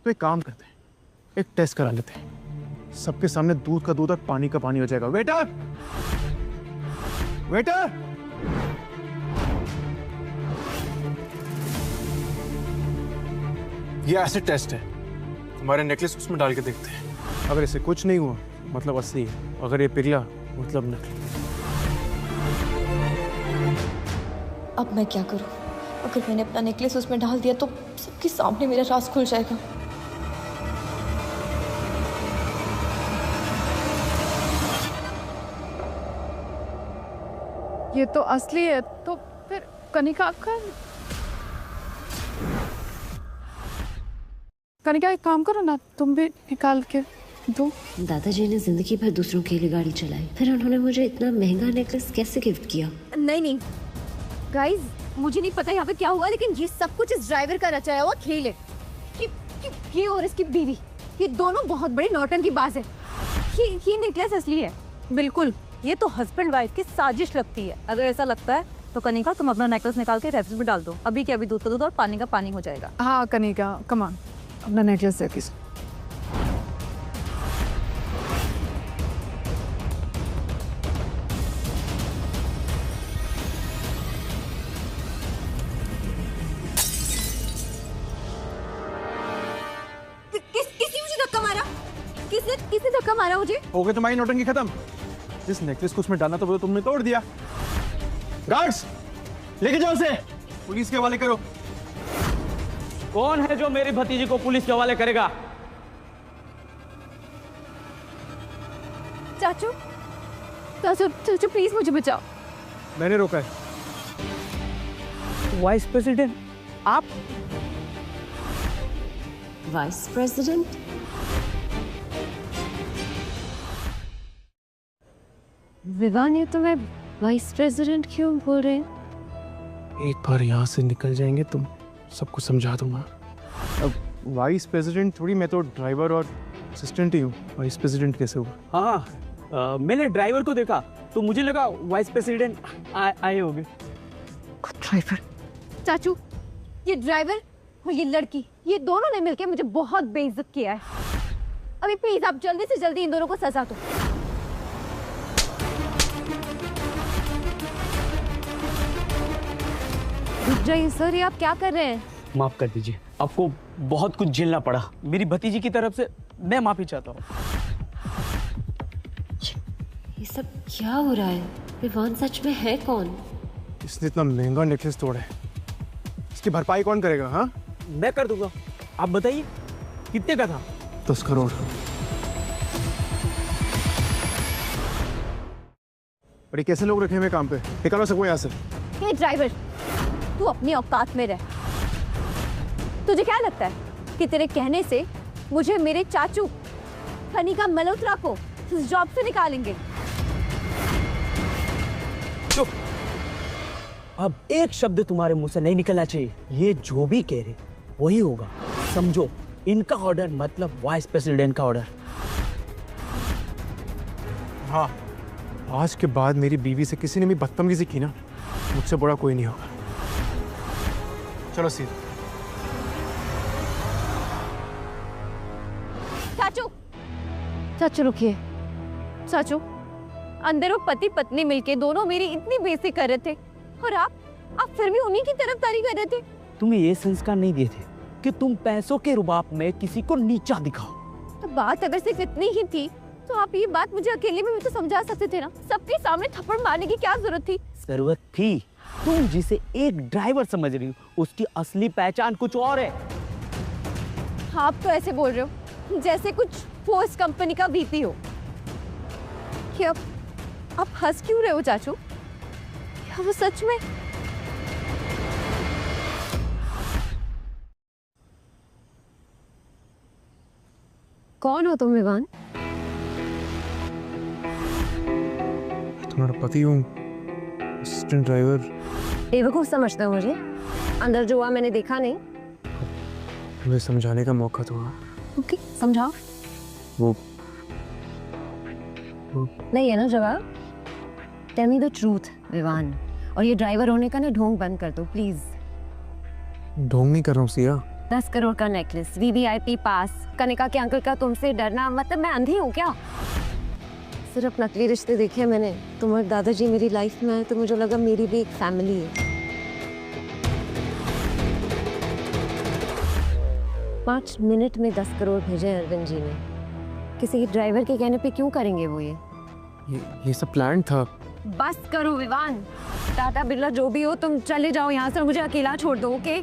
तो एक काम करते हैं, एक टेस्ट करा लेते हैं, सबके सामने दूध का दूध और पानी का पानी हो जाएगा। वेटर, वेटर, ये एसिड टेस्ट है, तुम्हारे नेकलेस उसमें डाल के देखते हैं। अगर इसे कुछ नहीं हुआ मतलब असली है, अगर ये पिघला मतलब नकली। अब मैं क्या करूं? अगर मैंने अपना नेकलेस उसमें डाल दिया तो सबके सामने मेरा राज खुल जाएगा। ये तो असली है, तो फिर कनिका का। कनिका एक काम करो ना, तुम भी निकाल के दो। दादाजी ने जिंदगी भर दूसरों के लिए गाड़ी चलाई, फिर उन्होंने मुझे इतना महंगा नेकलेस कैसे गिफ्ट किया? नहीं गाइस, मुझे नहीं पता यहाँ पे क्या हुआ, लेकिन ये सब कुछ इस ड्राइवर का रचाया हुआ खेल है। ये और इसकी बीवी, ये दोनों बहुत बड़े नौटंकीबाज है। ये नेकलेस असली है। बिल्कुल, ये तो हस्बैंड वाइफ की साजिश लगती है। अगर ऐसा लगता है तो कनिका, तुम अपना नेकलेस निकाल के रेफ्रिजरेटर में डाल दो। अभी के अभी दूध का दूध और पानी का पानी हो जाएगा। हाँ कनिका, कम ऑन, अपना नेकलेस दे किसी। किसी मुझे धक्का मारा? किसने धक्का मारा मुझे? हो गई तुम्हारी नौटंकी खत्म। जिस नेकलेस को उसमें डालना था वो तुमने तोड़ दिया। गार्ड्स, लेके जाओ उसे, पुलिस के हवाले करो। कौन है जो मेरी भतीजी को पुलिस के हवाले करेगा? चाचू चाचू चाचू प्लीज मुझे बचाओ। मैंने रोका है। वाइस प्रेसिडेंट आप? Vice president? विवान, ये तुम्हें वाइस प्रेसिडेंट क्यों बोल रहे हैं? एक बार यहाँ से निकल जाएंगे तुम सब कुछ समझा दूंगा। अब वाइस प्रेसिडेंट थोड़ी, मैं तो ड्राइवर और असिस्टेंट ही हूँ। वाइस प्रेसिडेंट कैसे हुआ? हाँ, मैंने ड्राइवर को देखा तो मुझे लगा वाइस प्रेसिडेंट आए होंगे। ड्राइवर? चाचू, ये ड्राइवर और ये लड़की, ये दोनों ने मिलकर मुझे बहुत बेइज्जत किया है। अभी प्लीज आप जल्दी से जल्दी इन दोनों को सजा दो। रुक जाइए सर, ये आप क्या कर रहे हैं? माफ कर दीजिए, आपको बहुत कुछ झेलना पड़ा। मेरी भतीजी की तरफ से मैं माफी चाहता हूँ। ये सब क्या हो रहा है? विवान सच में है कौन? इसने इतना महंगा नेकलेस तोड़ा है, इसकी भरपाई कौन करेगा? हाँ, मैं कर दूंगा। आप बताइए कितने का था? 10 करोड़। अरे कैसे लोग रखे हुए काम पे? निकालो सबको यहाँ से। हे ड्राइवर, तू अपनी औकात में रह। तुझे क्या लगता है कि तेरे कहने से मुझे मेरे चाचू कनिका मल्होत्रा को इस जॉब से निकालेंगे? चुप। अब एक शब्द तुम्हारे मुंह से नहीं निकलना चाहिए। ये जो भी कह रहे वही होगा, समझो। इनका ऑर्डर मतलब वाइस प्रेसिडेंट का ऑर्डर। हाँ, आज के बाद मेरी बीवी से किसी ने भी बदतमीजी की ना, मुझसे बड़ा कोई नहीं होगा। चलो सीधा। चाचू, चाचू रुकिए। चाचू, अंदर वो पति पत्नी मिलके दोनों मेरी इतनी बेइज्जती कर रहे थे और आप फिर भी उन्हीं की तरफदारी कर रहे थे। तुम्हें ये संस्कार नहीं दिए थे कि तुम पैसों के रुबाब में किसी को नीचा दिखाओ। तो बात अगर सिर्फ इतनी ही थी तो आप ये बात मुझे अकेले में भी तो समझा सकते थे ना। सबके सामने थप्पड़ मारने की क्या जरूरत थी? जरूरत थी। तुम जिसे एक ड्राइवर समझ रही हो, उसकी असली पहचान कुछ और है। आप तो ऐसे बोल रहे हो जैसे कुछ फोर्स कंपनी का वीपी हो। क्या आप हंस क्यों रहे हो चाचू? क्या वो सच में? कौन हो तुम विवान? तुम्हारा पति हूँ, असिस्टेंट ड्राइवर। बेवकूफ समझते हो मुझे? अंदर जो हुआ मैंने देखा नहीं। तुम्हें समझाने का मौका तो हुआ। ओके, समझाओ। वो नहीं है ना जवाब? Tell me the truth Vivaan, और ये ड्राइवर होने का ना ढोंग बंद कर दो प्लीज। ढोंग नहीं कर रहा हूँ सिया। 10 करोड़ का नेकलेस, वीवीआईपी पास, कनिका के अंकल का तुमसे डरना, मतलब मैं अंधी हूँ क्या? सिर्फ नकली रिश्ते देखे मैंने। तुम्हारे दादाजी मेरी लाइफ में आए तो मुझे लगा मेरी भी एक फैमिली है। 5 मिनट में 10 करोड़ भेजे अरविंद जी ने। किसी ड्राइवर के कहने पे क्यों करेंगे वो ये सब प्लान था। बस करो विवान, टाटा बिरला जो भी हो, तुम चले जाओ यहाँ से, मुझे अकेला छोड़ दो। ओके?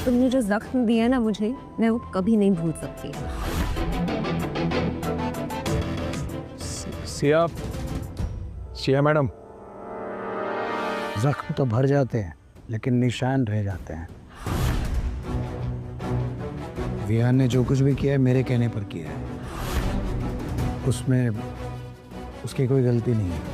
तुमने जो जख्म दिया ना मुझे, मैं वो कभी नहीं भूल सकती। सिया मैडम, जख्म तो भर जाते हैं लेकिन निशान रह जाते हैं। विहान ने जो कुछ भी किया है मेरे कहने पर किया है, उसमें उसकी कोई गलती नहीं है।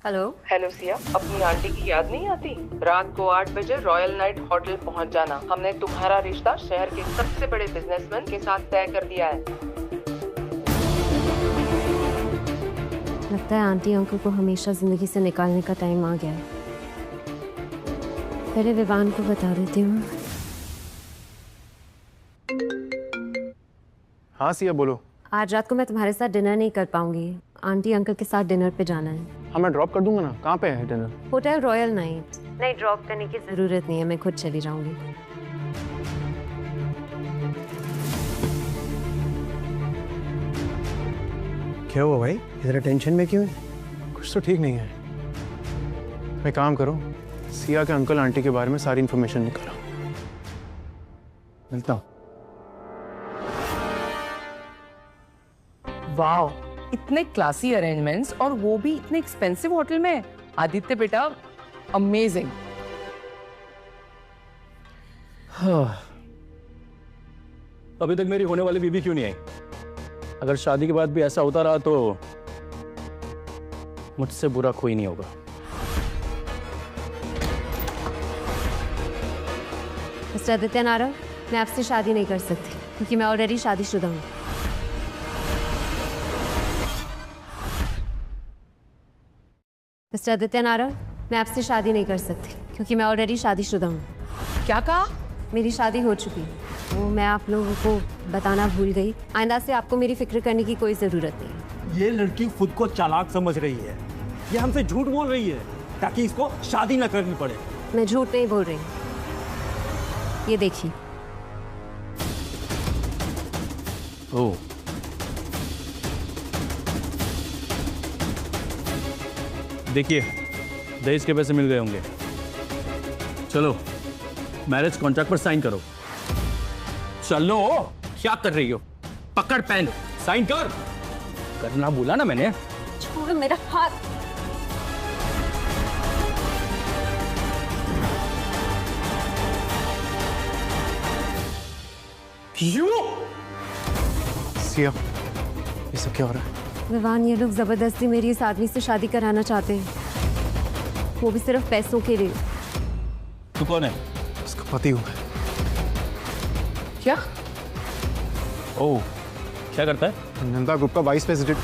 हेलो। हेलो सिया, अपनी आंटी की याद नहीं आती? रात को 8 बजे रॉयल नाइट होटल पहुंच जाना। हमने तुम्हारा रिश्ता शहर के सबसे बड़े बिजनेसमैन के साथ तय कर दिया है। लगता है आंटी अंकल को हमेशा जिंदगी से निकालने का टाइम आ गया है। पहले विवान को बता देती हूँ। हाँ सिया बोलो। आज रात को मैं तुम्हारे साथ डिनर नहीं कर पाऊंगी, आंटी अंकल के साथ डिनर पे जाना है। हाँ मैं ड्रॉप कर दूंगा ना। कहाँ पे है डिनर? Hotel royal night. नहीं, ड्रॉप करने की जरूरत नहीं है, मैं खुद चली जाऊंगी। क्या हुआ भाई, इधर टेंशन में क्यों है? कुछ तो ठीक नहीं है। मैं काम करो, सिया के अंकल आंटी के बारे में सारी इन्फॉर्मेशन निकालो। मिलता हूँ। वाह, इतने क्लासी अरेंजमेंट्स और वो भी इतने एक्सपेंसिव होटल में। आदित्य बेटा, अमेजिंग। अभी तक मेरी होने वाली बीबी क्यों नहीं आई? अगर शादी के बाद भी ऐसा होता रहा तो मुझसे बुरा कोई नहीं होगा। मिस्टर आदित्य नारंग, मैं आपसे शादी नहीं कर सकती क्योंकि मैं ऑलरेडी शादीशुदा हूँ। मिस्टर आदित्य नारंग, मैं आपसे शादी नहीं कर सकती क्योंकि मैं ऑलरेडी शादीशुदा हूँ। क्या कहा? मेरी शादी हो चुकी, वो मैं आप लोगों को बताना भूल गई। आइंदा से आपको मेरी फिक्र करने की कोई ज़रूरत नहीं। ये लड़की खुद को चालाक समझ रही है, ये हमसे झूठ बोल रही है ताकि इसको शादी न करनी पड़े। मैं झूठ नहीं बोल रही, ये देखिए। ओह, देखिए दहेज के पैसे मिल गए होंगे। चलो मैरिज कॉन्ट्रैक्ट पर साइन करो। चलो, क्या कर रही हो? पकड़ पेन, साइन कर। करना बोला ना मैंने। छोड़ो मेरा हाथ। सिया, ये सब क्या हो रहा है? विवान, ये लोग जबरदस्ती मेरी इस आदमी से शादी कराना चाहते हैं, वो भी सिर्फ पैसों के लिए। तू कौन है? उसका पति हूँ मैं। क्या? ओह, क्या करता है? नंदा ग्रुप का वाइस प्रेसिडेंट।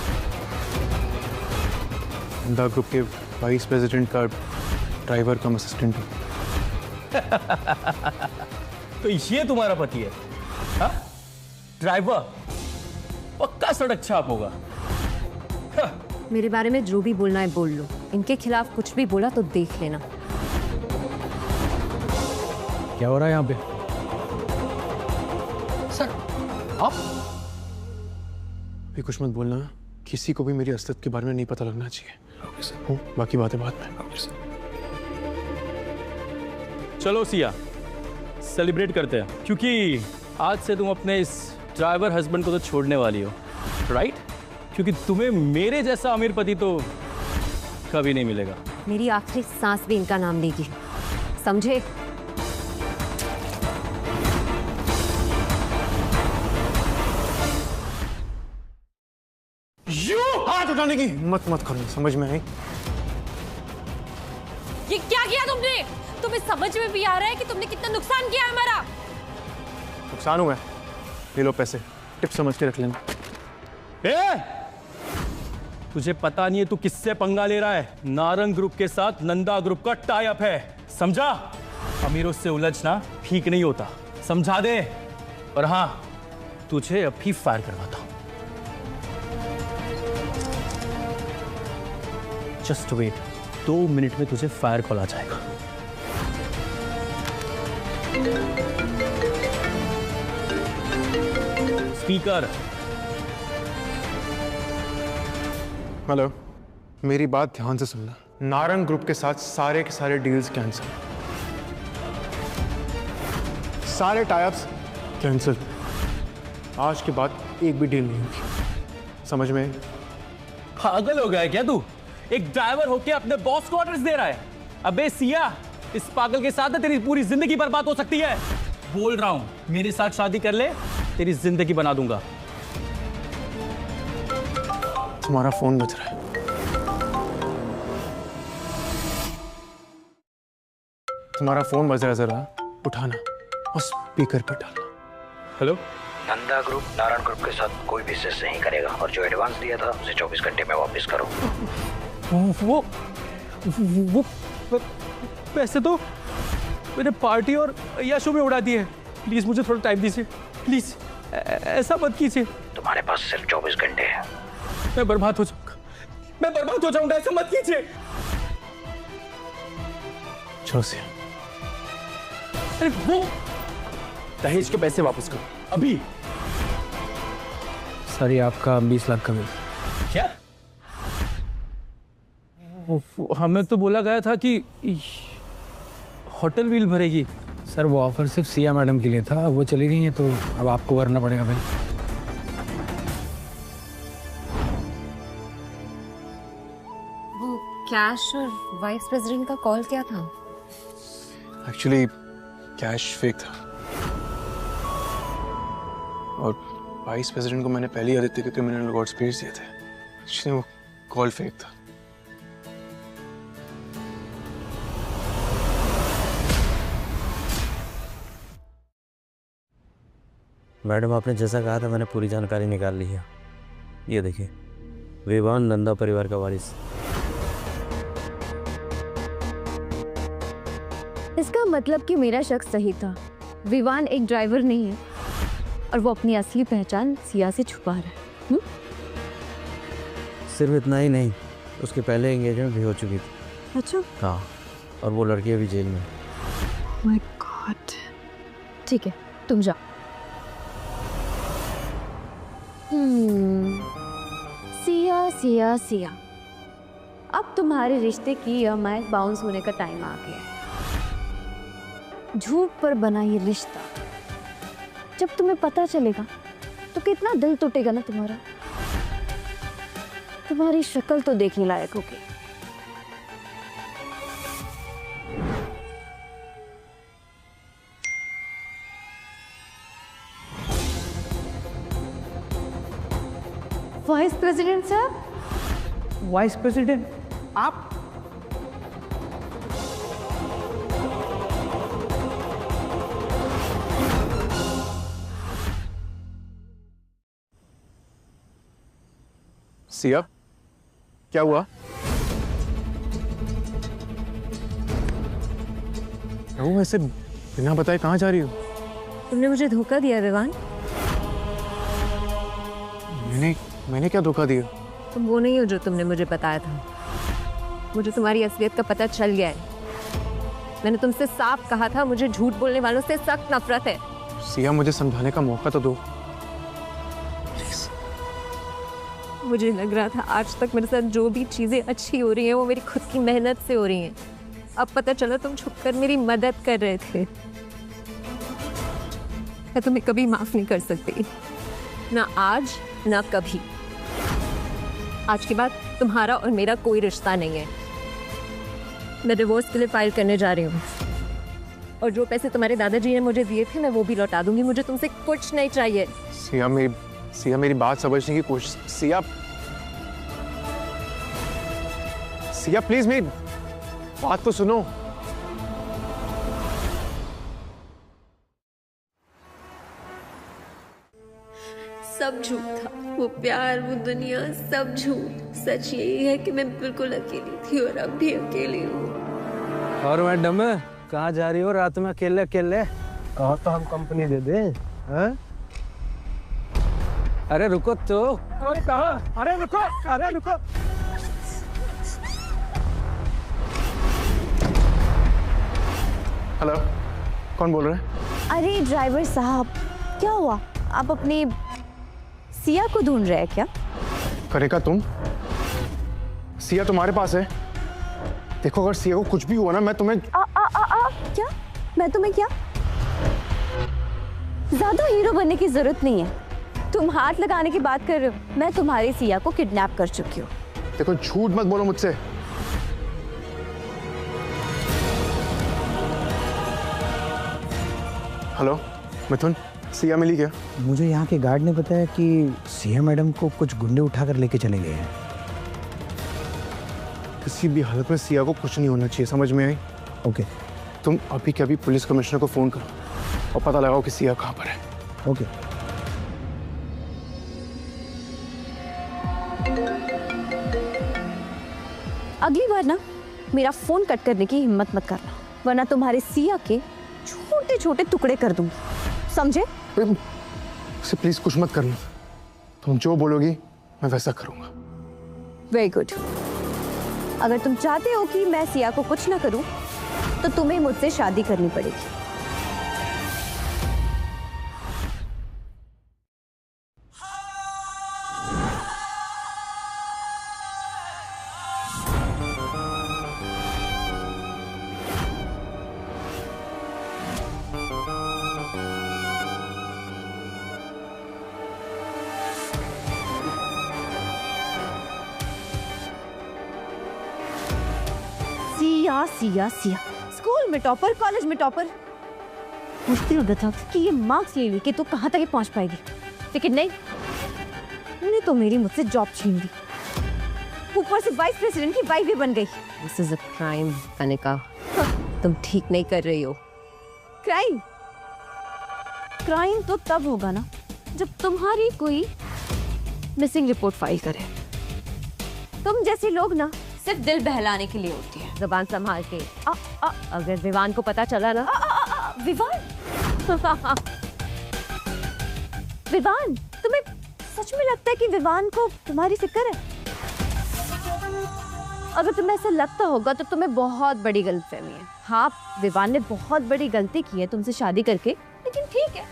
नंदा ग्रुप के वाइस प्रेसिडेंट का ड्राइवर कम असिस्टेंट हूँ। तो ये तुम्हारा पति है? हाँ? ड्राइवर? पक्का सड़क छाप होगा। मेरे बारे में जो भी बोलना है बोल लो, इनके खिलाफ कुछ भी बोला तो देख लेना। क्या हो रहा है यहाँ पे? सर, आप? भी कुछ मत बोलना, किसी को भी मेरी असलियत के बारे में नहीं पता लगना चाहिए। बाकी बातें बाद में। चलो सिया, सेलिब्रेट करते हैं, क्योंकि आज से तुम अपने इस ड्राइवर हस्बैंड को तो छोड़ने वाली हो, राइट? क्योंकि तुम्हें मेरे जैसा अमीर पति तो कभी नहीं मिलेगा। मेरी आखिरी सांस भी इनका नाम लेगी, समझे? हाथ उठाने की हिम्मत मत करो, समझ में आई? ये क्या किया तुमने? तुम्हें समझ में भी आ रहा है कि तुमने कितना नुकसान किया हमारा? नुकसान हुआ है, ले लो पैसे, टिप समझ के रख लेना। तुझे पता नहीं है तू किससे पंगा ले रहा है? नारंग ग्रुप के साथ नंदा ग्रुप का टाई अप है, समझा? अमीरों से उलझना ठीक नहीं होता, समझा दे। और हाँ, तुझे अभी फायर करवाता हूं। जस्ट वेट, 2 मिनट में तुझे फायर कॉल आ जाएगा। स्पीकर। हेलो, मेरी बात ध्यान से सुनना। नारंग ग्रुप के साथ सारे के सारे डील्स कैंसिल, सारे टाइप्स कैंसिल। आज के बाद एक भी डील नहीं होगी, समझ में? पागल हो गया है क्या तू? एक ड्राइवर होके अपने बॉस को ऑर्डर्स दे रहा है? अबे सिया, इस पागल के साथ तेरी पूरी जिंदगी बर्बाद हो सकती है। बोल रहा हूं, मेरे साथ शादी कर ले, तेरी जिंदगी बना दूंगा। तुम्हारा फोन बज रहा है। तुम्हारा फोन बज रहा है, जरा उठाना और स्पीकर पर डालना। Hello, Nanda group Narayan group के साथ कोई बिजनेस नहीं करेगा और जो एडवांस दिया था उसे 24 घंटे में वापस करो। वो पैसे तो मैंने पार्टी और यशो में उड़ा दिए। प्लीज मुझे थोड़ा टाइम दीजिए, प्लीज, ऐसा मत कीजिए। तुम्हारे पास सिर्फ 24 घंटे हैं। मैं बर्बाद हो जाऊंगा, मैं बर्बाद हो जाऊंगा, ऐसा मत कीजिए। चलो सिया, अरे वो दहेज के पैसे वापस करो अभी। सॉरी, आपका 20 लाख का बिल। क्या? हमें तो बोला गया था कि होटल बिल भरेगी। सर वो ऑफर सिर्फ सिया मैडम के लिए था, वो चली गई हैं तो अब आपको भरना पड़ेगा बिल। वो कैश और वाइस प्रेसिडेंट का कॉल क्या था? एक्चुअली कैश फेक था और वाइस प्रेसिडेंट को मैंने पहले ही आदित्य के क्रिमिनल रिकॉर्ड्स भेज दिए थे, इसलिए वो कॉल फेक था। मैडम आपने जैसा कहा था मैंने पूरी जानकारी निकाल ली है। ये देखिए, विवान नंदा परिवार का वारिस। इसका मतलब कि मेरा शक सही था, विवान एक ड्राइवर नहीं है और वो अपनी असली पहचान सिया से छुपा रहा है। सिर्फ इतना ही नहीं, उसके पहले एंगेजमेंट भी हो चुकी थी। अच्छा। हाँ, और वो लड़की अभी जेल में। My God. ठीक है, तुम जाओ। सिया सिया सिया, अब तुम्हारे रिश्ते की EMI बाउंस होने का टाइम आ गया है। झूठ पर बना ये रिश्ता जब तुम्हें पता चलेगा तो कितना दिल टूटेगा ना तुम्हारा। तुम्हारी शक्ल तो देखने लायक होगी। वाइस प्रेसिडेंट साहब। वाइस प्रेसिडेंट आप? सिया, क्या हुआ? क्यों ऐसे बिना बताए कहाँ जा रही हो? तुमने मुझे धोखा दिया विवान। मैंने क्या धोखा दिया? तुम वो नहीं हो जो तुमने मुझे बताया था। मुझे तुम्हारी असलियत का पता चल गया है। मैंने तुमसे साफ कहा था, मुझे झूठ बोलने वालों से सख्त नफरत है। सिया, मुझे समझाने का मौका तो दो। मुझे लग रहा था आज तक मेरे साथ जो भी चीजें अच्छी हो रही हैं वो मेरी खुद की मेहनत से हो रही हैं। अब पता चला तुम छुपकर मेरी मदद कर रहे थे। मैं तुम्हें कभी माफ नहीं कर सकती, ना आज ना कभी। आज के बाद तुम्हारा और मेरा कोई रिश्ता नहीं है। मैं डिवोर्स के लिए फाइल करने जा रही हूँ और जो पैसे तुम्हारे दादाजी ने मुझे दिए थे मैं वो भी लौटा दूंगी। मुझे तुमसे कुछ नहीं चाहिए। सिया मेरी बात समझने की कोशिश। सिया प्लीज मेरी बात तो सुनो। सब झूठ था, वो प्यार, वो दुनिया, सब झूठ। सच यही है कि मैं बिल्कुल अकेली थी और अब भी अकेली हूँ। और मैडम कहाँ जा रही हो रात में अकेले अकेले? कहो तो हम कंपनी दे दें। हाँ? अरे रुको तो। अरे कहाँ? अरे रुको, अरे रुको। हेलो, कौन बोल रहे हैं? अरे ड्राइवर साहब, क्या हुआ? आप अपनी सिया को ढूंढ रहे हैं क्या? करेगा तुम? सिया तुम्हारे पास है। देखो अगर सिया को कुछ भी हुआ ना मैं तुम्हें क्या? मैं तुम्हें क्या? ज्यादा हीरो बनने की जरूरत नहीं है। तुम हाथ लगाने की बात कर रहे हो। मैं तुम्हारी सिया को किडनैप कर चुकी हूँ। देखो झूठ मत बोलो मुझसे। हेलो मिथुन, सिया मिली क्या? मुझे यहाँ के गार्ड ने बताया कि सिया मैडम को कुछ गुंडे उठाकर लेके चले गए हैं। किसी भी हालत में सिया को कुछ नहीं होना चाहिए, समझ में आई? ओके। तुम अभी के अभी पुलिस कमिश्नर को फोन करो और पता लगाओ कि सिया कहाँ पर है। ओके। अगली बार ना मेरा फोन कट करने की हिम्मत मत करना, वरना तुम्हारे सिया के छोटे छोटे टुकड़े कर दूंगी, समझे? उसे प्लीज कुछ मत करना। तुम जो बोलोगी मैं वैसा करूंगा। Very good. अगर तुम चाहते हो कि मैं सिया को कुछ ना करूं, तो तुम्हें मुझसे शादी करनी पड़ेगी। सिया सिया सिया, स्कूल में टॉपर, कॉलेज में टॉपर। मुश्किल होता था कि ये मार्क्स ले लेके तू कहाँ तक पहुँच पाएगी, लेकिन नहीं, तूने तो मेरी मुझसे जॉब छीन ली। ऊपर से वाइस प्रेसिडेंट की वाइफ भी बन गई। This is a crime Kanika, तुम ठीक नहीं कर रही हो। क्राइम? क्राइम तो तब होगा ना जब तुम्हारी कोई मिसिंग रिपोर्ट फाइल करे। तुम जैसे लोग ना सिर्फ दिल बहलाने के लिए होती है। जुबान संभाल के। अगर विवान को पता चला ना। विवान? विवान, तुम्हें सच में लगता है कि विवान को तुम्हारी फिक्र है? अगर तुम्हें ऐसा लगता होगा तो तुम्हें बहुत बड़ी गलतफहमी है। हाँ, विवान ने बहुत बड़ी गलती की है तुमसे शादी करके, लेकिन ठीक है,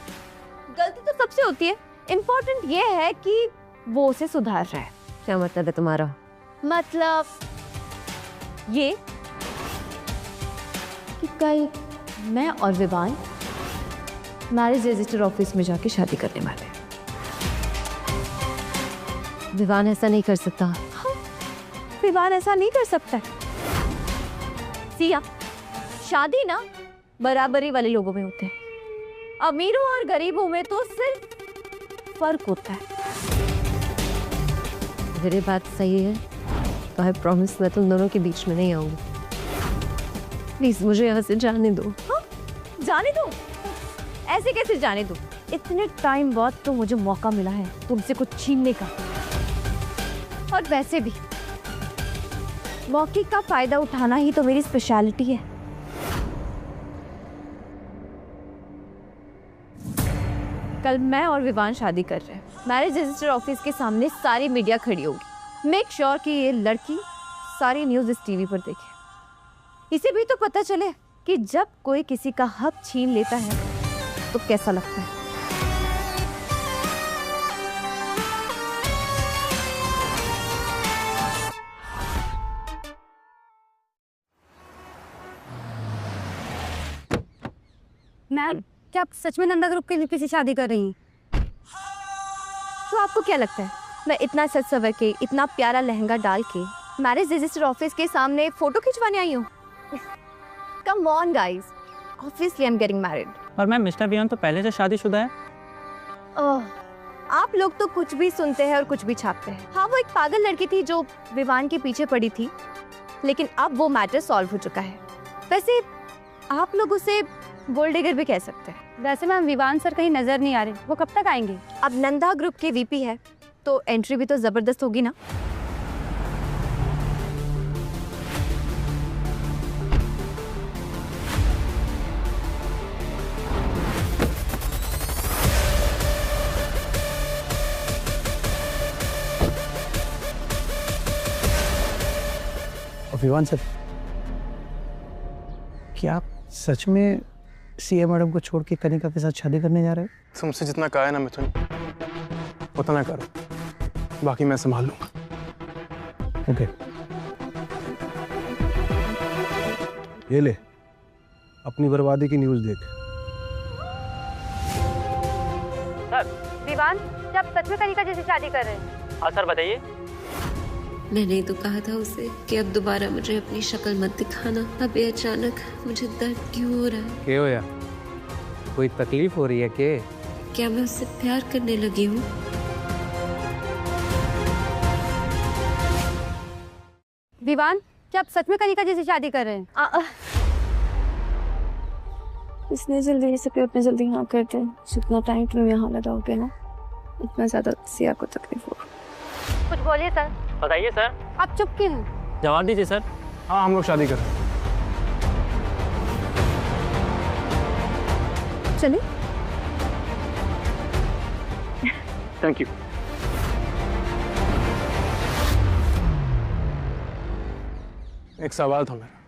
गलती तो सबसे होती है। इम्पोर्टेंट ये है कि वो उसे सुधार रहा है। क्या मतलब है तुम्हारा? मतलब ये कि कल मैं और विवान मैरिज रजिस्टर ऑफिस में जाके शादी करने वाले हैं। विवान ऐसा नहीं कर सकता। हाँ, विवान ऐसा नहीं कर सकता। सिया, शादी ना बराबरी वाले लोगों में होते हैं। अमीरों और गरीबों में तो सिर्फ फर्क होता है। मेरी बात सही है तो आई प्रॉमिस मैं तुम दोनों के बीच में नहीं आऊंगी। प्लीज मुझे यहाँ से जाने दो। हाँ? जाने दो? ऐसे कैसे जाने दो? इतने टाइम बाद तो मुझे मौका मिला है तुमसे कुछ छीनने का। और वैसे भी मौके का फायदा उठाना ही तो मेरी स्पेशलिटी है। कल मैं और विवान शादी कर रहे हैं। मैरिज रजिस्टर ऑफिस के सामने सारी मीडिया खड़ी होगी। मेक श्योर कि ये लड़की सारी न्यूज़ इस टीवी पर देखे। इसे भी तो पता चले कि जब कोई किसी का हक छीन लेता है तो कैसा लगता है। मैम, क्या आप सच में नंदा ग्रुप के लिए किसी शादी कर रही हैं? तो आपको क्या लगता है मैं इतना सज सवर के, इतना प्यारा लहंगा डाल के मैरिज रजिस्टर ऑफिस के सामने फोटो खिंचवाने आई हूँ? Come on guys, obviously I am getting married. और मैम, मिस्टर विवान तो पहले से शादीशुदा है। आप लोग तो कुछ भी सुनते हैं और कुछ भी छापते हैं। हाँ, वो एक पागल लड़की थी जो विवान के पीछे पड़ी थी, लेकिन अब वो मैटर सॉल्व हो चुका है। वैसे आप लोग उसे गोल्ड डिगर भी कह सकते हैं। वैसे मैम, विवान सर कहीं नजर नहीं आ रहे, वो कब तक आएंगे? अब नंदा ग्रुप के वीपी है तो एंट्री भी तो जबरदस्त होगी ना। विवान सर, क्या आप सच में सीए मैडम को छोड़ के कनिका के साथ शादी करने जा रहे हो? तुमसे जितना कहा है ना मिथुन, उतना करो, बाकी मैं संभाल लूंगा। ओके। ये ले, अपनी बर्बादी की न्यूज़ देख। सर, विवान, क्या आप सच में कनिका जैसे शादी कर रहे हैं? हाँ सर, बताइए। मैंने तो कहा था उसे कि अब दोबारा मुझे अपनी शक्ल मत दिखाना। अब ये अचानक मुझे दर्द क्यों हो रहा है? क्या होया? कोई तकलीफ हो रही है क्या? क्या मैं उससे प्यार करने लगी हूँ? विवान, क्या आप सच में कनिका जैसे शादी कर रहे हैं? इसने जल्दी से उतने जल्दी हाँ करते हैं। जितना टाइम तुम यहाँ लगाओगे ना, उतना ज्यादा सिया को तकलीफ होगी। कुछ बोलिए सर। बताइए सर। आप चुप क्यों हैं? जवाब दीजिए सर। हाँ, हम लोग शादी कर रहे हैं। चलिए। Thank you. एक सवाल था मेरा।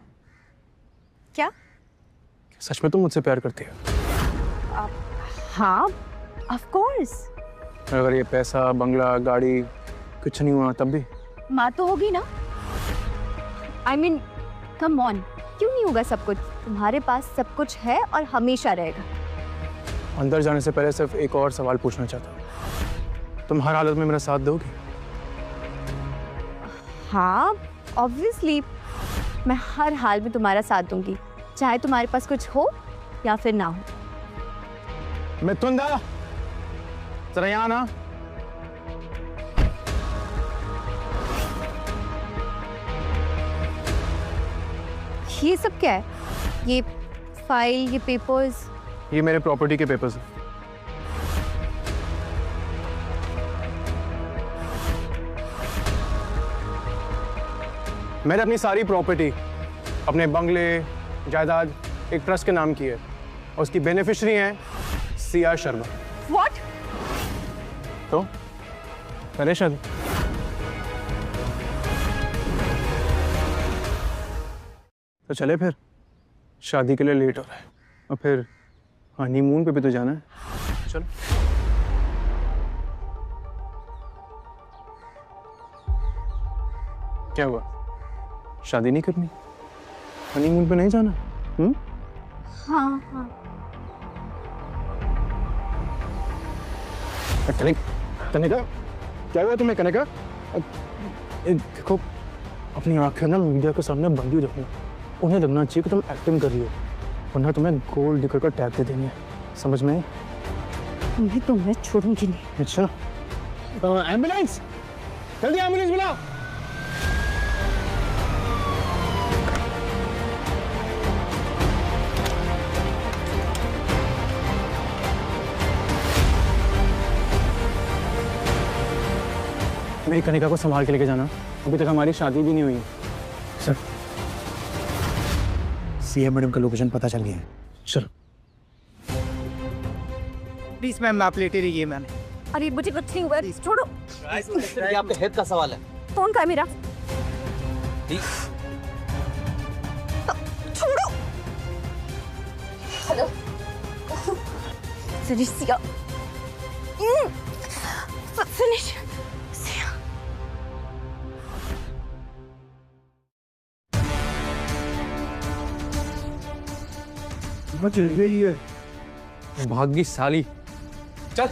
क्या? सच में तुम मुझसे प्यार करती हो? हाँ, ऑफ कोर्स। अगर ये पैसा, बंगला, गाड़ी कुछ नहीं हुआ तब भी? माँ तो होगी ना। I mean, come on, क्यों नहीं होगा सब कुछ? तुम्हारे पास सब कुछ है और हमेशा रहेगा। अंदर जाने से पहले सिर्फ एक और सवाल पूछना चाहता हूँ। तुम हर हालत में मेरा साथ दोगी? हाँ, ऑब्वियसली मैं हर हाल में तुम्हारा साथ दूंगी, चाहे तुम्हारे पास कुछ हो या फिर ना हो। मिथुंदा, जरा यहाँ ना। ये सब क्या है? ये फाइल, ये पेपर्स? ये मेरे प्रॉपर्टी के पेपर्स हैं। मैंने अपनी सारी प्रॉपर्टी, अपने बंगले, जायदाद एक ट्रस्ट के नाम की है और उसकी बेनिफिशियरी हैं सीआर शर्मा। What? तो करे शादी? तो चले फिर, शादी के लिए लेट हो रहा है और फिर हनीमून पे भी तो जाना है। चलो। क्या हुआ? शादी नहीं करनी? हनीमून पे नहीं जाना? हाँ हाँ। कनिका, क्या हुआ तुम्हें कनिका? देखो, अपनी आंखें ना मीडिया के सामने बंदी रखना। उन्हें लगना चाहिए कि तुम एक्टिंग कर रही हो, वरना तुम्हें गोल्ड डिगर का टैग दे देंगे। समझ में? नहीं तो मैं छोड़ूंगी नहीं। अच्छा, एम्बुलेंस, जल्दी एम्बुलेंस बुलाओ। मेरी कनिका को संभाल के लेके जाना, अभी तक हमारी शादी भी नहीं हुई। सर, सीएम मैडम का लोकेशन पता चल गया है। चलो। प्लीज मैम, आप लेटे रहिए मैम। अरे मुझे कुछ नहीं हुआ, छोड़ो। ये आपके हेड का सवाल है। फोन का है मेरा। छोड़ो। हेलो। फिनिश सिया। फिनिश। चल रही है। भागी साली। चल।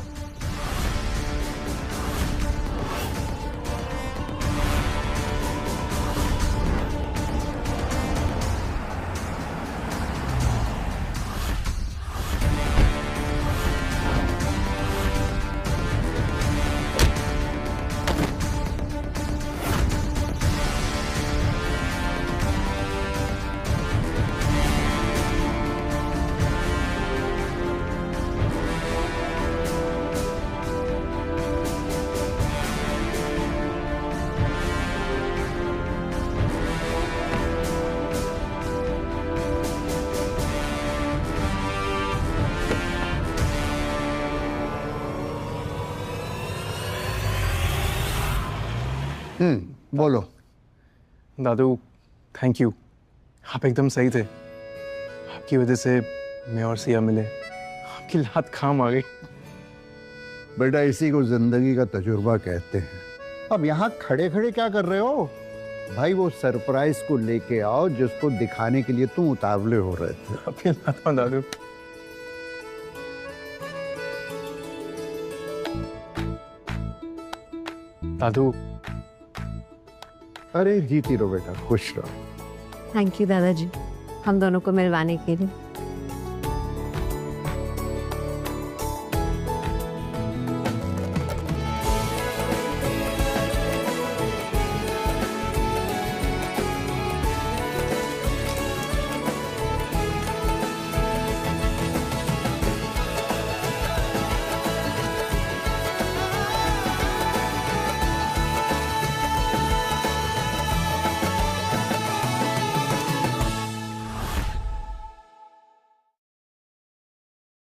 बोलो। दादू, थैंक यू, आप एकदम सही थे। आपकी वजह से मैं और सिया मिले, आपकी लात काम आ गई। बेटा, इसी को जिंदगी का तजुर्बा कहते हैं। अब यहाँ खड़े खड़े क्या कर रहे हो? भाई, वो सरप्राइज को लेके आओ जिसको दिखाने के लिए तुम उतावले हो रहे थे। आपकी लात में दादू। दादू, अरे जीती रहो बेटा, खुश रहो। थैंक यू दादाजी, हम दोनों को मिलवाने के लिए।